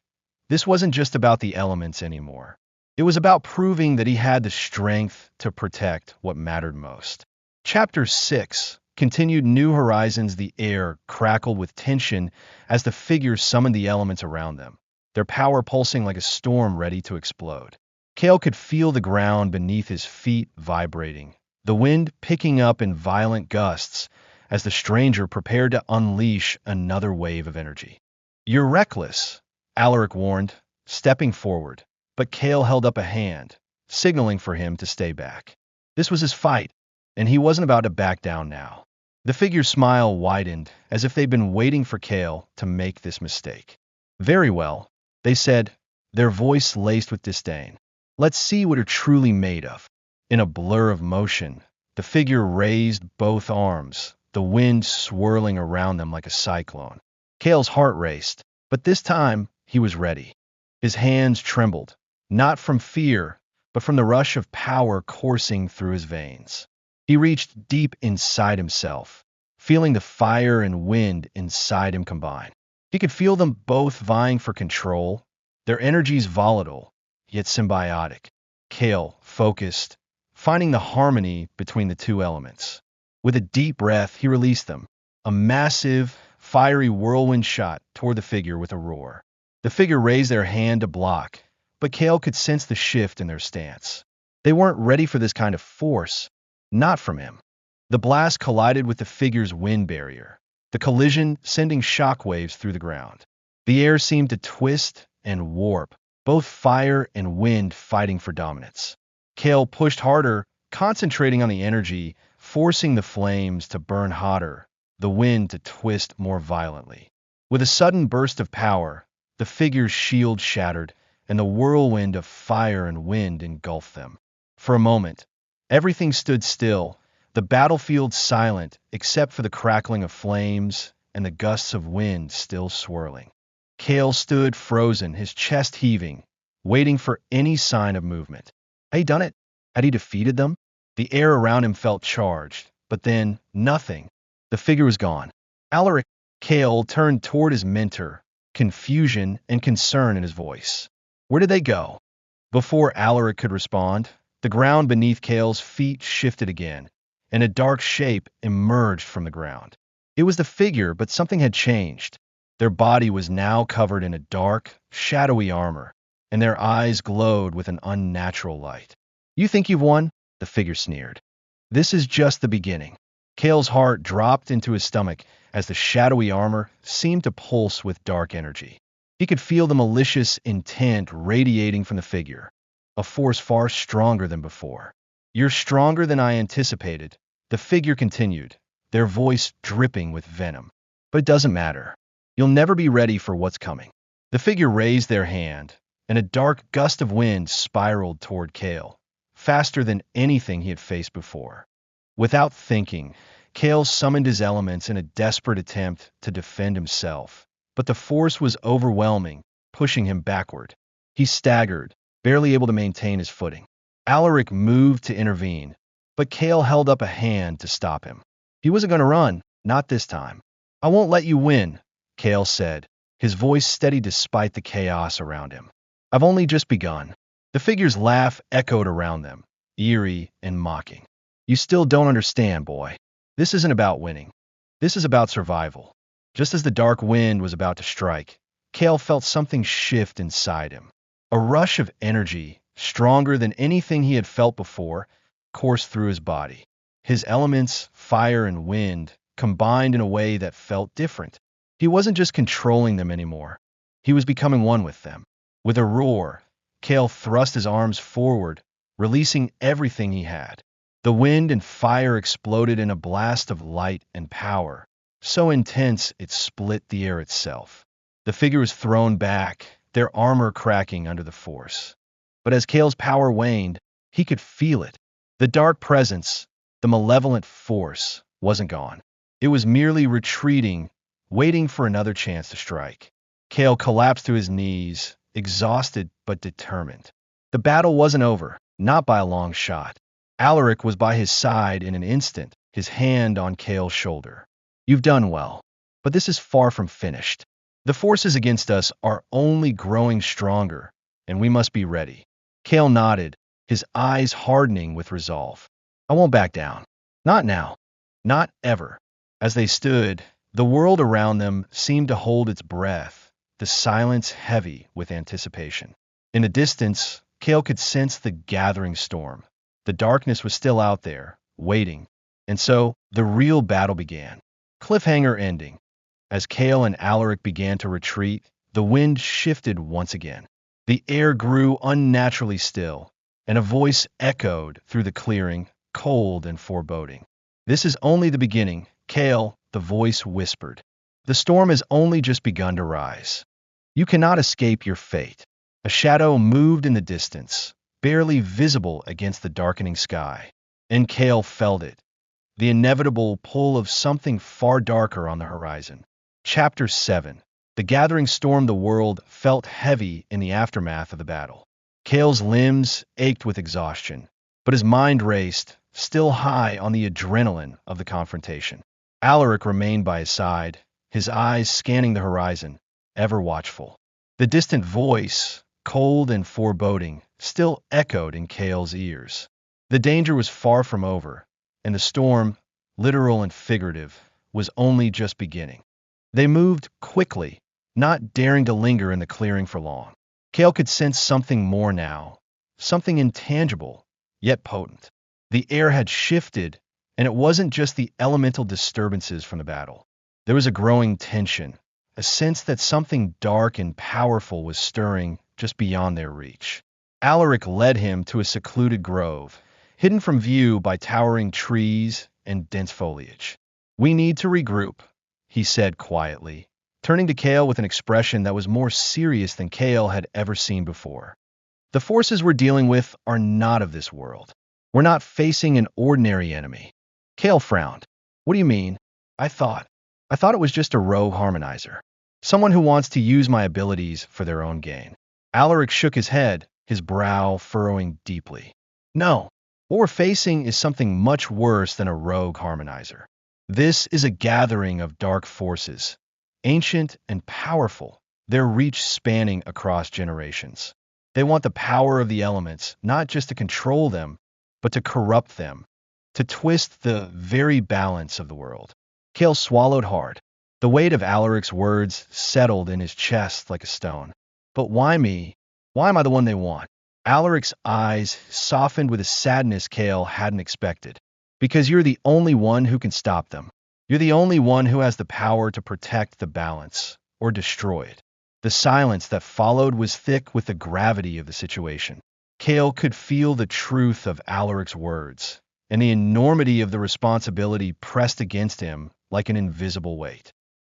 This wasn't just about the elements anymore. It was about proving that he had the strength to protect what mattered most. Chapter 6 continued New Horizons. The air crackled with tension as the figures summoned the elements around them, their power pulsing like a storm ready to explode. Kael could feel the ground beneath his feet vibrating, the wind picking up in violent gusts as the stranger prepared to unleash another wave of energy. "You're reckless," Alaric warned, stepping forward, but Kael held up a hand, signaling for him to stay back. This was his fight, and he wasn't about to back down now. The figure's smile widened, as if they'd been waiting for Kael to make this mistake. "Very well," they said, their voice laced with disdain. "Let's see what you're truly made of." In a blur of motion, the figure raised both arms, the wind swirling around them like a cyclone. Kael's heart raced, but this time he was ready. His hands trembled, not from fear, but from the rush of power coursing through his veins. He reached deep inside himself, feeling the fire and wind inside him combine. He could feel them both vying for control, their energies volatile, yet symbiotic. Kael focused, finding the harmony between the two elements. With a deep breath, he released them, a massive, fiery whirlwind shot toward the figure with a roar. The figure raised their hand to block, but Kael could sense the shift in their stance. They weren't ready for this kind of force, not from him. The blast collided with the figure's wind barrier, the collision sending shockwaves through the ground. The air seemed to twist and warp, both fire and wind fighting for dominance. Kael pushed harder, concentrating on the energy, forcing the flames to burn hotter, the wind to twist more violently. With a sudden burst of power, the figure's shield shattered, and the whirlwind of fire and wind engulfed them. For a moment, everything stood still, the battlefield silent except for the crackling of flames and the gusts of wind still swirling. Kael stood frozen, his chest heaving, waiting for any sign of movement. Had he done it? Had he defeated them? The air around him felt charged, but then nothing. The figure was gone. Alaric. Kael turned toward his mentor, confusion and concern in his voice. "Where did they go?" Before Alaric could respond, the ground beneath Kael's feet shifted again, and a dark shape emerged from the ground. It was the figure, but something had changed. Their body was now covered in a dark, shadowy armor, and their eyes glowed with an unnatural light. "You think you've won?" the figure sneered. "This is just the beginning." Kael's heart dropped into his stomach as the shadowy armor seemed to pulse with dark energy. He could feel the malicious intent radiating from the figure, a force far stronger than before. "You're stronger than I anticipated," the figure continued, their voice dripping with venom. "But it doesn't matter. You'll never be ready for what's coming." The figure raised their hand, and a dark gust of wind spiraled toward Kael, faster than anything he had faced before. Without thinking, Kael summoned his elements in a desperate attempt to defend himself, but the force was overwhelming, pushing him backward. He staggered, barely able to maintain his footing. Alaric moved to intervene, but Kael held up a hand to stop him. He wasn't going to run, not this time. "I won't let you win," Kael said, his voice steady despite the chaos around him. "I've only just begun." The figure's laugh echoed around them, eerie and mocking. "You still don't understand, boy. This isn't about winning. This is about survival." Just as the dark wind was about to strike, Kael felt something shift inside him. A rush of energy, stronger than anything he had felt before, coursed through his body. His elements, fire and wind, combined in a way that felt different. He wasn't just controlling them anymore. He was becoming one with them. With a roar, Kael thrust his arms forward, releasing everything he had. The wind and fire exploded in a blast of light and power, so intense it split the air itself. The figure was thrown back, their armor cracking under the force. But as Kael's power waned, he could feel it. The dark presence, the malevolent force, wasn't gone. It was merely retreating, waiting for another chance to strike. Kael collapsed to his knees, exhausted but determined. The battle wasn't over, not by a long shot. Alaric was by his side in an instant, his hand on Kael's shoulder. "You've done well, but this is far from finished. The forces against us are only growing stronger, and we must be ready." Kael nodded, his eyes hardening with resolve. "I won't back down. Not now. Not ever." As they stood, the world around them seemed to hold its breath, the silence heavy with anticipation. In the distance, Kael could sense the gathering storm. The darkness was still out there, waiting. And so, the real battle began. Cliffhanger ending. As Kael and Alaric began to retreat, the wind shifted once again. The air grew unnaturally still, and a voice echoed through the clearing, cold and foreboding. "This is only the beginning, Kael," the voice whispered. "The storm has only just begun to rise. You cannot escape your fate." A shadow moved in the distance, barely visible against the darkening sky. And Kael felt it, the inevitable pull of something far darker on the horizon. Chapter 7. The gathering storm. The world felt heavy in the aftermath of the battle. Kael's limbs ached with exhaustion, but his mind raced, still high on the adrenaline of the confrontation. Alaric remained by his side, his eyes scanning the horizon, ever watchful. The distant voice, cold and foreboding, still echoed in Kael's ears. The danger was far from over, and the storm, literal and figurative, was only just beginning. They moved quickly, not daring to linger in the clearing for long. Kael could sense something more now, something intangible, yet potent. The air had shifted, and it wasn't just the elemental disturbances from the battle. There was a growing tension, a sense that something dark and powerful was stirring just beyond their reach. Alaric led him to a secluded grove, hidden from view by towering trees and dense foliage. "We need to regroup," he said quietly, turning to Kael with an expression that was more serious than Kael had ever seen before. "The forces we're dealing with are not of this world. We're not facing an ordinary enemy." Kael frowned. "What do you mean? I thought it was just a rogue harmonizer. Someone who wants to use my abilities for their own gain." Alaric shook his head, his brow furrowing deeply. "No, what we're facing is something much worse than a rogue harmonizer. This is a gathering of dark forces, ancient and powerful, their reach spanning across generations. They want the power of the elements, not just to control them, but to corrupt them, to twist the very balance of the world." Kael swallowed hard. The weight of Alaric's words settled in his chest like a stone. "But why me? Why am I the one they want?" Alaric's eyes softened with a sadness Kael hadn't expected. "Because you're the only one who can stop them. You're the only one who has the power to protect the balance, or destroy it." The silence that followed was thick with the gravity of the situation. Kael could feel the truth of Alaric's words, and the enormity of the responsibility pressed against him like an invisible weight.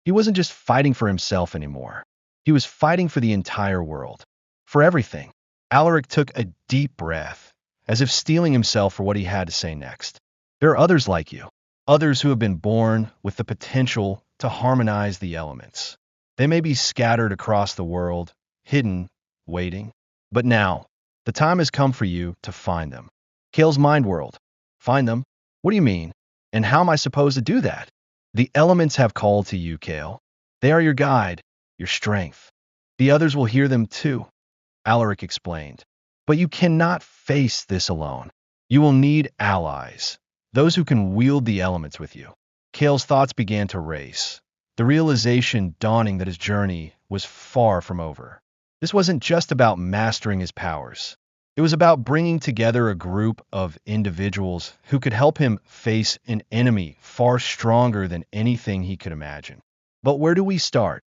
He wasn't just fighting for himself anymore. He was fighting for the entire world, for everything. Alaric took a deep breath, as if steeling himself for what he had to say next. "There are others like you, others who have been born with the potential to harmonize the elements. They may be scattered across the world, hidden, waiting. But now, the time has come for you to find them." Kael's mind whirled. "Find them? What do you mean? And how am I supposed to do that?" "The elements have called to you, Kael. They are your guide, your strength. The others will hear them too," Alaric explained. "But you cannot face this alone. You will need allies, those who can wield the elements with you." Kael's thoughts began to race, the realization dawning that his journey was far from over. This wasn't just about mastering his powers. It was about bringing together a group of individuals who could help him face an enemy far stronger than anything he could imagine. "But where do we start?"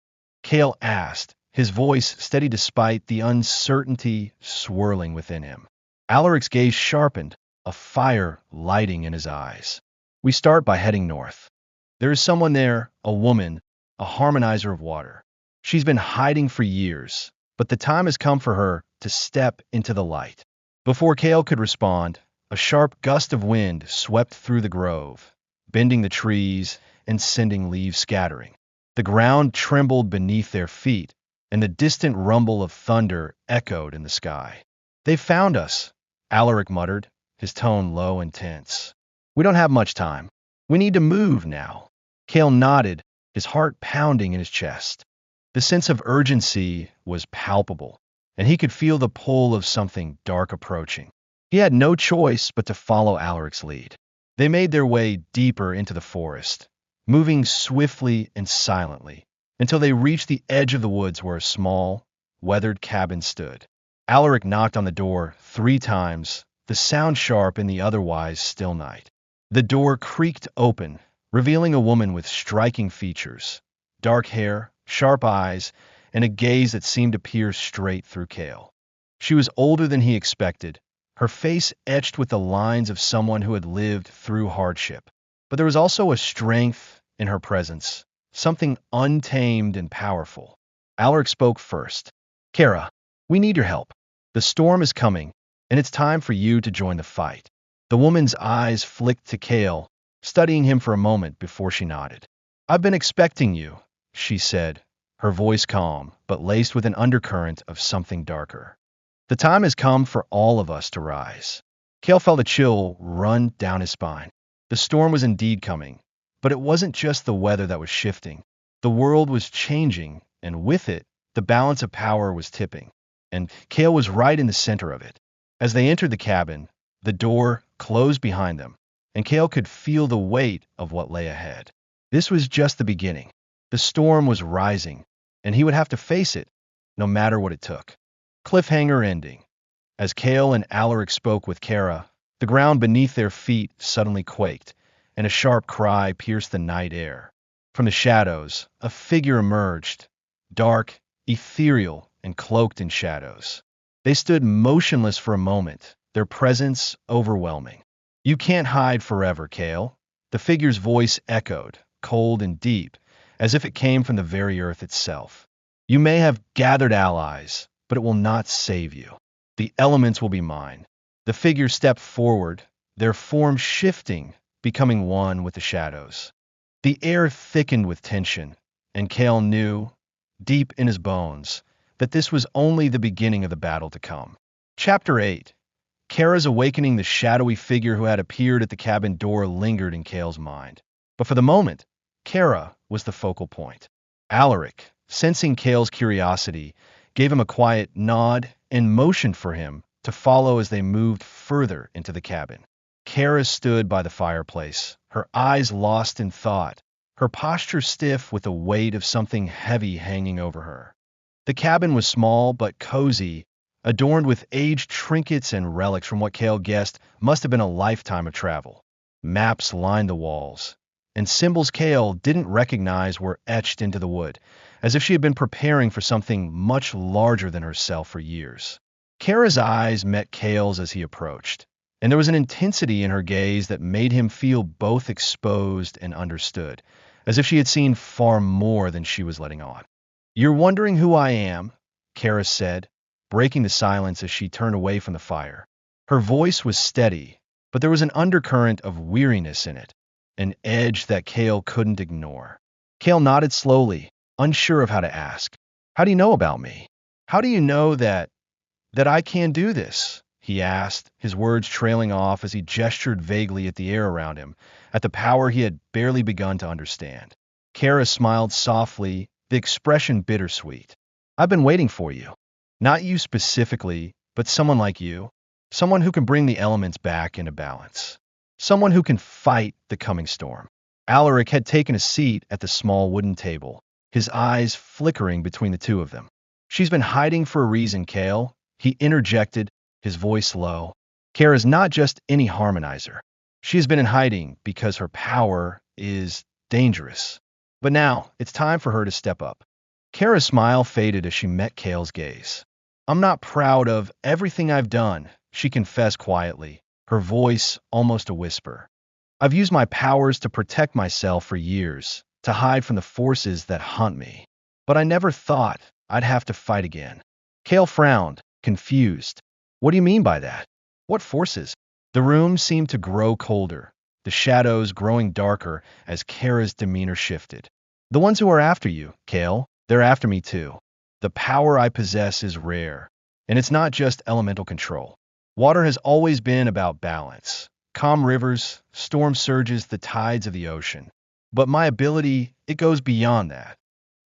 Kael asked, his voice steady despite the uncertainty swirling within him. Alaric's gaze sharpened, a fire lighting in his eyes. "We start by heading north. There is someone there, a woman, a harmonizer of water. She's been hiding for years, but the time has come for her to step into the light." Before Kael could respond, a sharp gust of wind swept through the grove, bending the trees and sending leaves scattering. The ground trembled beneath their feet, and the distant rumble of thunder echoed in the sky. "They found us," Alaric muttered, his tone low and tense. "We don't have much time. We need to move now." Kael nodded, his heart pounding in his chest. The sense of urgency was palpable, and he could feel the pull of something dark approaching. He had no choice but to follow Alaric's lead. They made their way deeper into the forest, moving swiftly and silently, until they reached the edge of the woods where a small, weathered cabin stood. Alaric knocked on the door 3 times, the sound sharp in the otherwise still night. The door creaked open, revealing a woman with striking features, dark hair, sharp eyes, and a gaze that seemed to peer straight through Kael. She was older than he expected, her face etched with the lines of someone who had lived through hardship. But there was also a strength in her presence, something untamed and powerful. Alaric spoke first. Kara, we need your help. The storm is coming, and it's time for you to join the fight. The woman's eyes flicked to Kael, studying him for a moment before she nodded. I've been expecting you, she said, her voice calm, but laced with an undercurrent of something darker. The time has come for all of us to rise. Kael felt a chill run down his spine. The storm was indeed coming, but it wasn't just the weather that was shifting. The world was changing, and with it, the balance of power was tipping. And Kael was right in the center of it. As they entered the cabin, the door closed behind them, and Kael could feel the weight of what lay ahead. This was just the beginning. The storm was rising, and he would have to face it, no matter what it took. Cliffhanger ending. As Kael and Alaric spoke with Kara, the ground beneath their feet suddenly quaked, and a sharp cry pierced the night air. From the shadows, a figure emerged, dark, ethereal, and cloaked in shadows. They stood motionless for a moment, their presence overwhelming. You can't hide forever, Kael. The figure's voice echoed, cold and deep, as if it came from the very earth itself. You may have gathered allies, but it will not save you. The elements will be mine. The figure stepped forward, their form shifting, becoming one with the shadows. The air thickened with tension, and Kael knew, deep in his bones, that this was only the beginning of the battle to come. Chapter 8. Kara's awakening. The shadowy figure who had appeared at the cabin door lingered in Kael's mind. But for the moment, Kara was the focal point. Alaric, sensing Kael's curiosity, gave him a quiet nod and motioned for him to follow as they moved further into the cabin. Kara stood by the fireplace, her eyes lost in thought, her posture stiff with the weight of something heavy hanging over her. The cabin was small but cozy, adorned with aged trinkets and relics from what Kael guessed must have been a lifetime of travel. Maps lined the walls, and symbols Kael didn't recognize were etched into the wood, as if she had been preparing for something much larger than herself for years. Kara's eyes met Kael's as he approached, and there was an intensity in her gaze that made him feel both exposed and understood, as if she had seen far more than she was letting on. You're wondering who I am, Kara said, breaking the silence as she turned away from the fire. Her voice was steady, but there was an undercurrent of weariness in it, an edge that Kael couldn't ignore. Kael nodded slowly, unsure of how to ask. How do you know about me? How do you know that I can do this? He asked, his words trailing off as he gestured vaguely at the air around him, at the power he had barely begun to understand. Kara smiled softly, the expression bittersweet. I've been waiting for you. Not you specifically, but someone like you. Someone who can bring the elements back into balance. Someone who can fight the coming storm. Alaric had taken a seat at the small wooden table, his eyes flickering between the two of them. She's been hiding for a reason, Kael, he interjected, his voice low. Kara's not just any harmonizer. She has been in hiding because her power is dangerous. But now, it's time for her to step up. Kara's smile faded as she met Kael's gaze. I'm not proud of everything I've done, she confessed quietly, her voice almost a whisper. I've used my powers to protect myself for years, to hide from the forces that hunt me. But I never thought I'd have to fight again. Kael frowned, confused. What do you mean by that? What forces? The room seemed to grow colder, the shadows growing darker as Kara's demeanor shifted. The ones who are after you, Kael, they're after me too. The power I possess is rare, and it's not just elemental control. Water has always been about balance. Calm rivers, storm surges, the tides of the ocean. But my ability, it goes beyond that.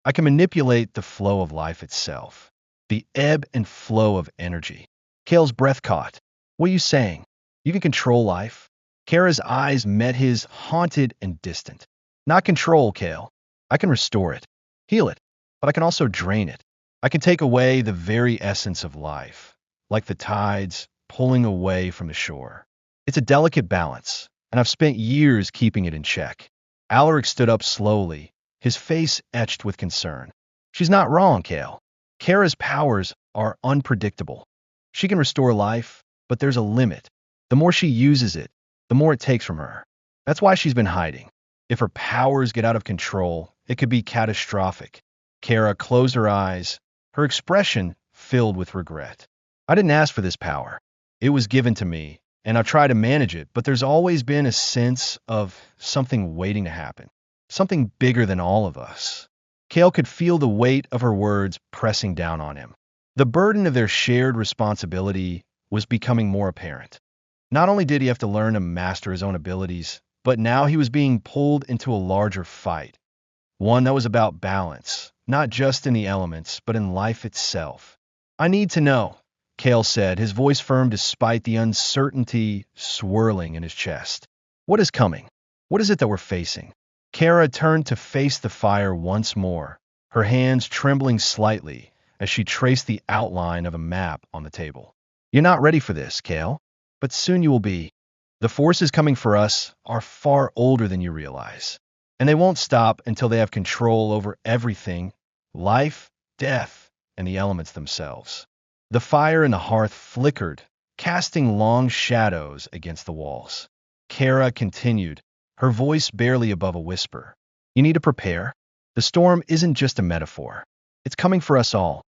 I can manipulate the flow of life itself, the ebb and flow of energy. Kael's breath caught. What are you saying? You can control life? Kara's eyes met his, haunted and distant. Not control, Kael. I can restore it, heal it, but I can also drain it. I can take away the very essence of life. like the tides pulling away from the shore. It's a delicate balance, and I've spent years keeping it in check. Alaric stood up slowly, his face etched with concern. She's not wrong, Kael. Kara's powers are unpredictable. She can restore life, but there's a limit. The more she uses it, the more it takes from her. That's why she's been hiding. If her powers get out of control, it could be catastrophic. Kara closed her eyes, her expression filled with regret. I didn't ask for this power. It was given to me, and I've tried to manage it, but there's always been a sense of something waiting to happen. Something bigger than all of us. Kael could feel the weight of her words pressing down on him. The burden of their shared responsibility was becoming more apparent. Not only did he have to learn to master his own abilities, but now he was being pulled into a larger fight. One that was about balance, not just in the elements, but in life itself. I need to know, Kael said, his voice firm despite the uncertainty swirling in his chest. What is coming? What is it that we're facing? Kara turned to face the fire once more, her hands trembling slightly as she traced the outline of a map on the table. You're not ready for this, Kael, but soon you will be. The forces coming for us are far older than you realize, and they won't stop until they have control over everything, life, death, and the elements themselves. The fire in the hearth flickered, casting long shadows against the walls. Kara continued, her voice barely above a whisper. You need to prepare. The storm isn't just a metaphor. It's coming for us all.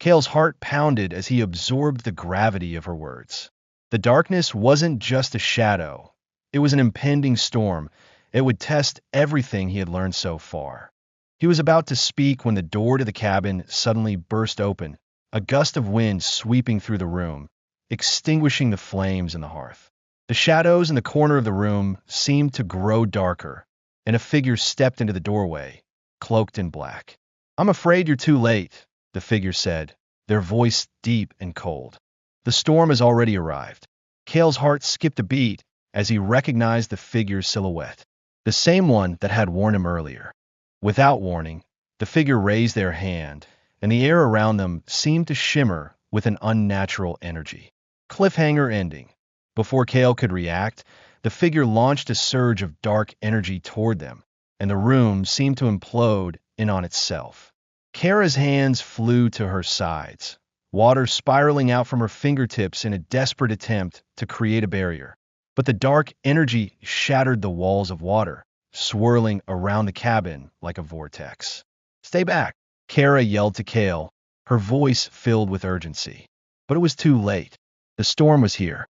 Kael's heart pounded as he absorbed the gravity of her words. The darkness wasn't just a shadow. It was an impending storm. It would test everything he had learned so far. He was about to speak when the door to the cabin suddenly burst open, a gust of wind sweeping through the room, extinguishing the flames in the hearth. The shadows in the corner of the room seemed to grow darker, and a figure stepped into the doorway, cloaked in black. I'm afraid you're too late, the figure said, their voice deep and cold. The storm has already arrived. Kael's heart skipped a beat as he recognized the figure's silhouette, the same one that had warned him earlier. Without warning, the figure raised their hand, and the air around them seemed to shimmer with an unnatural energy. Cliffhanger ending. Before Kael could react, the figure launched a surge of dark energy toward them, and the room seemed to implode in on itself. Kara's hands flew to her sides, water spiraling out from her fingertips in a desperate attempt to create a barrier. But the dark energy shattered the walls of water, swirling around the cabin like a vortex. Stay back, Kara yelled to Kael, her voice filled with urgency. But it was too late. The storm was here.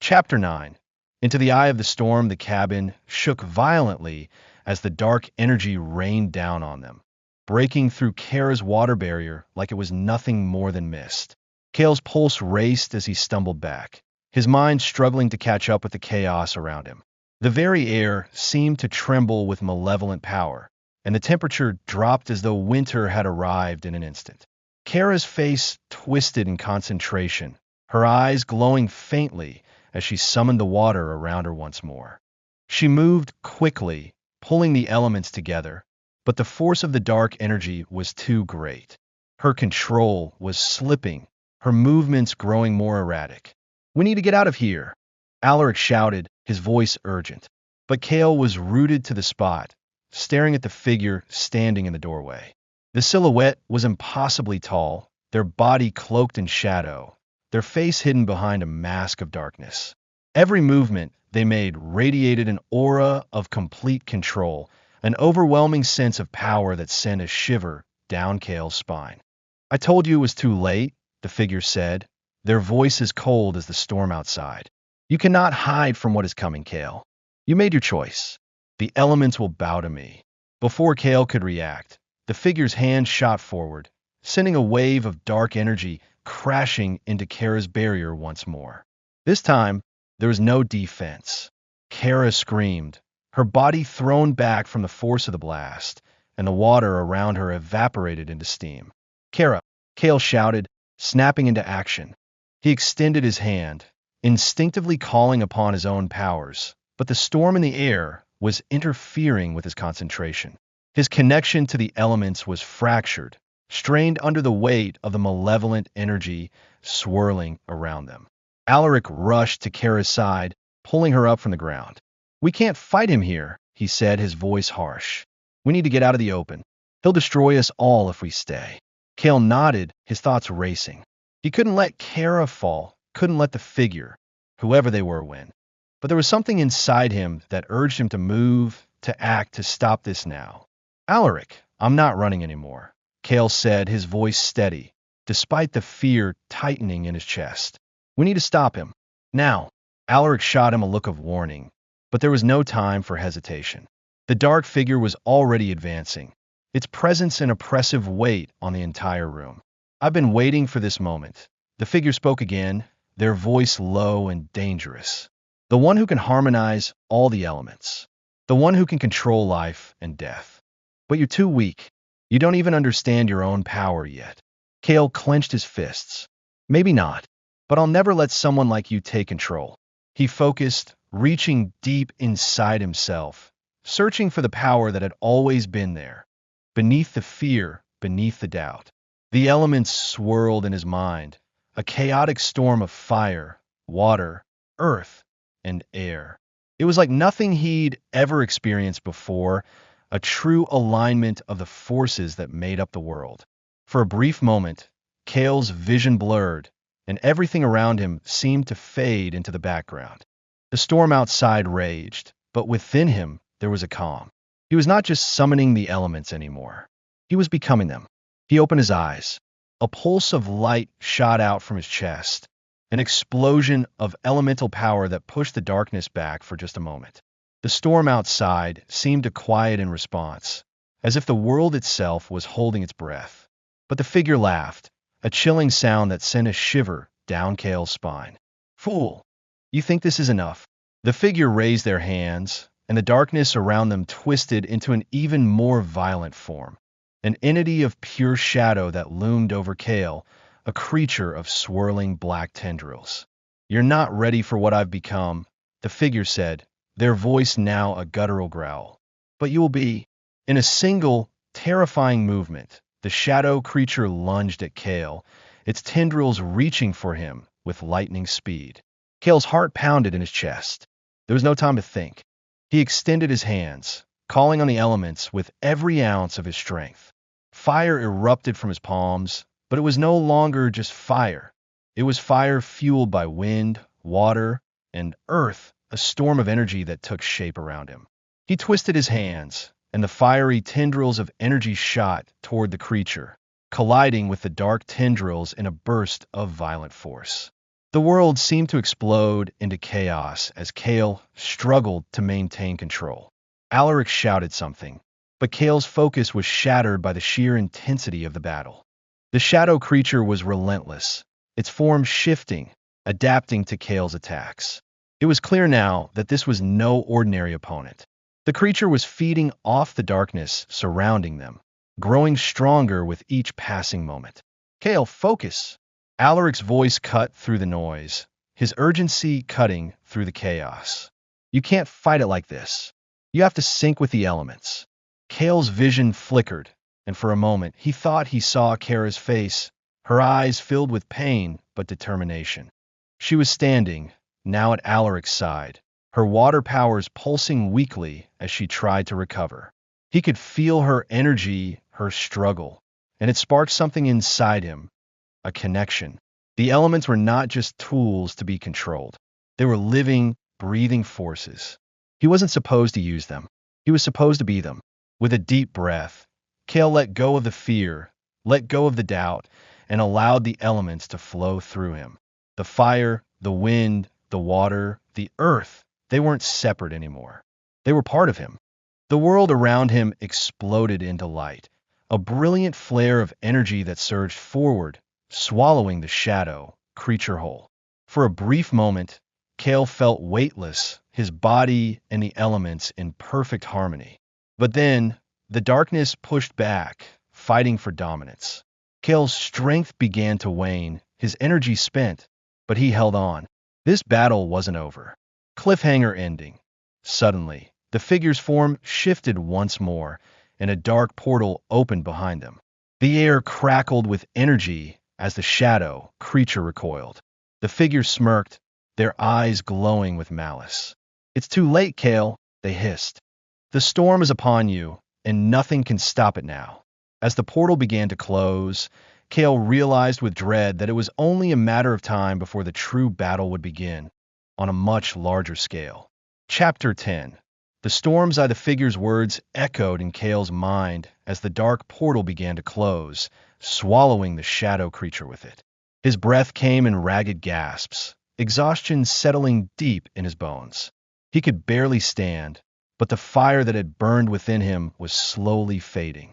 Chapter 9. Into the eye of the storm, the cabin shook violently as the dark energy rained down on them, breaking through Kara's water barrier like it was nothing more than mist. Kael's pulse raced as he stumbled back, his mind struggling to catch up with the chaos around him. The very air seemed to tremble with malevolent power, and the temperature dropped as though winter had arrived in an instant. Kara's face twisted in concentration, her eyes glowing faintly as she summoned the water around her once more. She moved quickly, pulling the elements together, but the force of the dark energy was too great. Her control was slipping, her movements growing more erratic. We need to get out of here, Alaric shouted, his voice urgent. But Kael was rooted to the spot, staring at the figure standing in the doorway. The silhouette was impossibly tall, their body cloaked in shadow, their face hidden behind a mask of darkness. Every movement they made radiated an aura of complete control, an overwhelming sense of power that sent a shiver down Kael's spine. I told you it was too late, the figure said, their voice as cold as the storm outside. You cannot hide from what is coming, Kael. You made your choice. The elements will bow to me. Before Kael could react, the figure's hand shot forward, sending a wave of dark energy crashing into Kara's barrier once more. This time, there was no defense. Kara screamed, her body thrown back from the force of the blast, and the water around her evaporated into steam. Kara, Kael shouted, snapping into action. He extended his hand, instinctively calling upon his own powers, but the storm in the air was interfering with his concentration. His connection to the elements was fractured, strained under the weight of the malevolent energy swirling around them. Alaric rushed to Kara's side, pulling her up from the ground. "We can't fight him here," he said, his voice harsh. "We need to get out of the open. He'll destroy us all if we stay." Kael nodded, his thoughts racing. He couldn't let Kara fall, couldn't let the figure, whoever they were, win. But there was something inside him that urged him to move, to act, to stop this now. "Alaric, I'm not running anymore," Kael said, his voice steady, despite the fear tightening in his chest. "We need to stop him. Now." Alaric shot him a look of warning, but there was no time for hesitation. The dark figure was already advancing, its presence an oppressive weight on the entire room. "I've been waiting for this moment." The figure spoke again, their voice low and dangerous. "The one who can harmonize all the elements. The one who can control life and death. But you're too weak. You don't even understand your own power yet." Kael clenched his fists. "Maybe not, but I'll never let someone like you take control." He focused, reaching deep inside himself, searching for the power that had always been there, beneath the fear, beneath the doubt. The elements swirled in his mind, a chaotic storm of fire, water, earth, and air. It was like nothing he'd ever experienced before, a true alignment of the forces that made up the world. For a brief moment, Kael's vision blurred, and everything around him seemed to fade into the background. The storm outside raged, but within him there was a calm. He was not just summoning the elements anymore. He was becoming them. He opened his eyes. A pulse of light shot out from his chest, an explosion of elemental power that pushed the darkness back for just a moment. The storm outside seemed to quiet in response, as if the world itself was holding its breath. But the figure laughed, a chilling sound that sent a shiver down Kael's spine. "Fool! You think this is enough?" The figure raised their hands, and the darkness around them twisted into an even more violent form. An entity of pure shadow that loomed over Kael, a creature of swirling black tendrils. "You're not ready for what I've become," the figure said, their voice now a guttural growl. "But you will be." In a single, terrifying movement, the shadow creature lunged at Kael, its tendrils reaching for him with lightning speed. Kael's heart pounded in his chest. There was no time to think. He extended his hands, calling on the elements with every ounce of his strength. Fire erupted from his palms, but it was no longer just fire. It was fire fueled by wind, water, and earth, a storm of energy that took shape around him. He twisted his hands, and the fiery tendrils of energy shot toward the creature, colliding with the dark tendrils in a burst of violent force. The world seemed to explode into chaos as Kael struggled to maintain control. Alaric shouted something, but Kael's focus was shattered by the sheer intensity of the battle. The shadow creature was relentless, its form shifting, adapting to Kael's attacks. It was clear now that this was no ordinary opponent. The creature was feeding off the darkness surrounding them, growing stronger with each passing moment. "Kael, focus!" Alaric's voice cut through the noise, his urgency cutting through the chaos. "You can't fight it like this. You have to sync with the elements." Kael's vision flickered, and for a moment he thought he saw Kara's face, her eyes filled with pain but determination. She was standing, now at Alaric's side, her water powers pulsing weakly as she tried to recover. He could feel her energy, her struggle, and it sparked something inside him, a connection. The elements were not just tools to be controlled. They were living, breathing forces. He wasn't supposed to use them. He was supposed to be them. With a deep breath, Kael let go of the fear, let go of the doubt, and allowed the elements to flow through him. The fire, the wind, the water, the earth, they weren't separate anymore. They were part of him. The world around him exploded into light, a brilliant flare of energy that surged forward, swallowing the shadow creature whole. For a brief moment, Kael felt weightless, his body and the elements in perfect harmony. But then, the darkness pushed back, fighting for dominance. Kael's strength began to wane, his energy spent, but he held on. This battle wasn't over. Cliffhanger ending. Suddenly, the figure's form shifted once more, and a dark portal opened behind them. The air crackled with energy, as the shadow creature recoiled. The figure smirked, their eyes glowing with malice. "It's too late, Kael," they hissed. "The storm is upon you, and nothing can stop it now." As the portal began to close, Kael realized with dread that it was only a matter of time before the true battle would begin, on a much larger scale. Chapter 10. The storm's eye. The figure's words echoed in Kael's mind as the dark portal began to close, swallowing the shadow creature with it. His breath came in ragged gasps, exhaustion settling deep in his bones. He could barely stand, but the fire that had burned within him was slowly fading.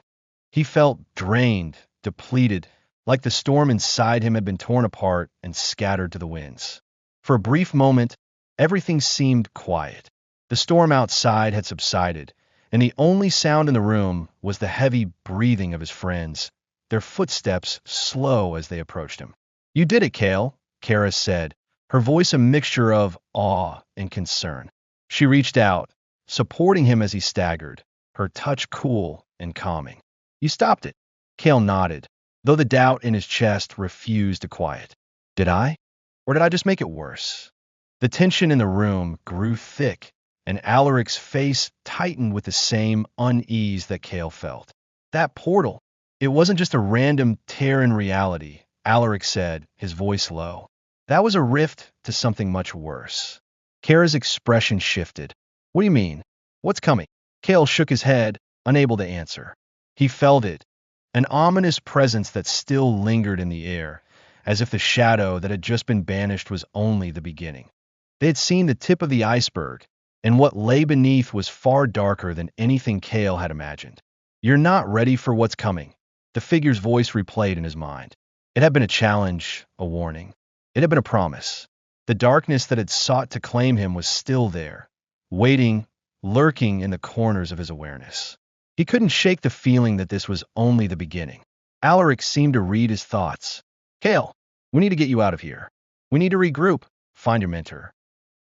He felt drained, depleted, like the storm inside him had been torn apart and scattered to the winds. For a brief moment, everything seemed quiet. The storm outside had subsided, and the only sound in the room was the heavy breathing of his friends, their footsteps slow as they approached him. "You did it, Kael," Kara said, her voice a mixture of awe and concern. She reached out, supporting him as he staggered, her touch cool and calming. "You stopped it." Kael nodded, though the doubt in his chest refused to quiet. "Did I? Or did I just make it worse?" The tension in the room grew thick, and Alaric's face tightened with the same unease that Kael felt. "That portal, it wasn't just a random tear in reality," Alaric said, his voice low. "That was a rift to something much worse." Kara's expression shifted. "What do you mean? What's coming?" Kael shook his head, unable to answer. He felt it, an ominous presence that still lingered in the air, as if the shadow that had just been banished was only the beginning. They had seen the tip of the iceberg, and what lay beneath was far darker than anything Kael had imagined. "You're not ready for what's coming," the figure's voice replayed in his mind. It had been a challenge, a warning. It had been a promise. The darkness that had sought to claim him was still there, waiting, lurking in the corners of his awareness. He couldn't shake the feeling that this was only the beginning. Alaric seemed to read his thoughts. "Kael, we need to get you out of here. We need to regroup, find your mentor.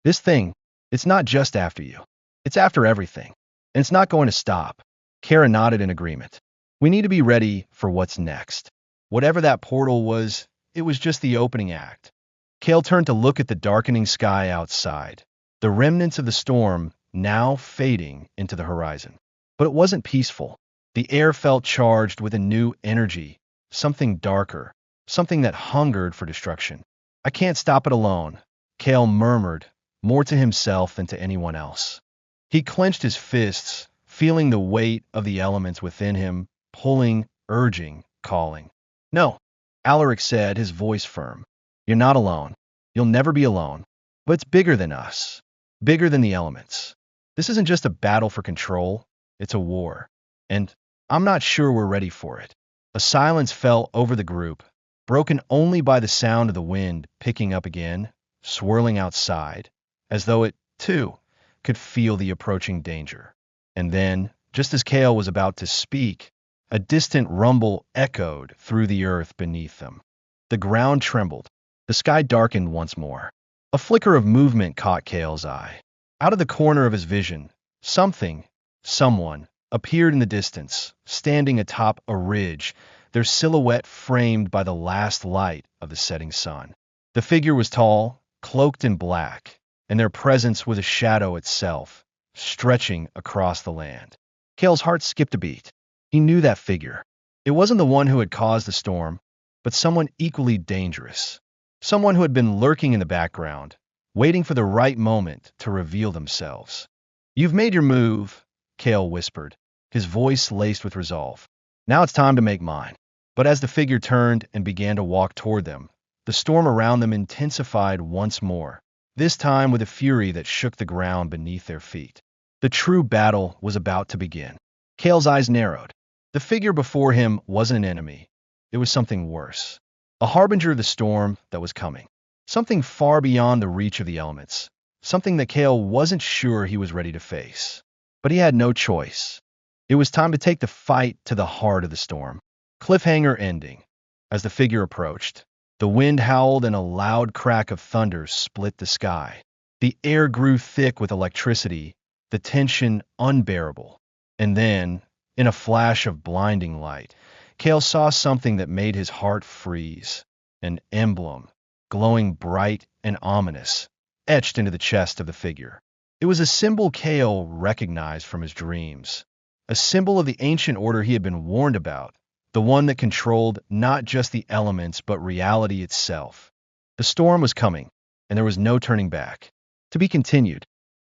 This thing, it's not just after you. It's after everything. And it's not going to stop." Kara nodded in agreement. "We need to be ready for what's next." Whatever that portal was, it was just the opening act. Kael turned to look at the darkening sky outside, the remnants of the storm now fading into the horizon. But it wasn't peaceful. The air felt charged with a new energy, something darker, something that hungered for destruction. "I can't stop it alone," Kael murmured, more to himself than to anyone else. He clenched his fists, feeling the weight of the elements within him, pulling, urging, calling. "No," Alaric said, his voice firm. "You're not alone. You'll never be alone. But it's bigger than us, bigger than the elements. This isn't just a battle for control, it's a war. And I'm not sure we're ready for it." A silence fell over the group, broken only by the sound of the wind picking up again, swirling outside, as though it, too, could feel the approaching danger. And then, just as Kael was about to speak, a distant rumble echoed through the earth beneath them. The ground trembled. The sky darkened once more. A flicker of movement caught Kael's eye. Out of the corner of his vision, someone, appeared in the distance, standing atop a ridge, their silhouette framed by the last light of the setting sun. The figure was tall, cloaked in black, and their presence was a shadow itself, stretching across the land. Kael's heart skipped a beat. He knew that figure. It wasn't the one who had caused the storm, but someone equally dangerous. Someone who had been lurking in the background, waiting for the right moment to reveal themselves. "You've made your move," Kael whispered, his voice laced with resolve. "Now it's time to make mine." But as the figure turned and began to walk toward them, the storm around them intensified once more, this time with a fury that shook the ground beneath their feet. The true battle was about to begin. Kael's eyes narrowed. The figure before him wasn't an enemy. It was something worse. A harbinger of the storm that was coming. Something far beyond the reach of the elements. Something that Kael wasn't sure he was ready to face. But he had no choice. It was time to take the fight to the heart of the storm. Cliffhanger ending. As the figure approached, the wind howled and a loud crack of thunder split the sky. The air grew thick with electricity, the tension unbearable. And then, in a flash of blinding light, Kael saw something that made his heart freeze. an emblem, glowing bright and ominous, etched into the chest of the figure. It was a symbol Kael recognized from his dreams, a symbol of the ancient order he had been warned about, the one that controlled not just the elements but reality itself. The storm was coming, and there was no turning back. To be continued.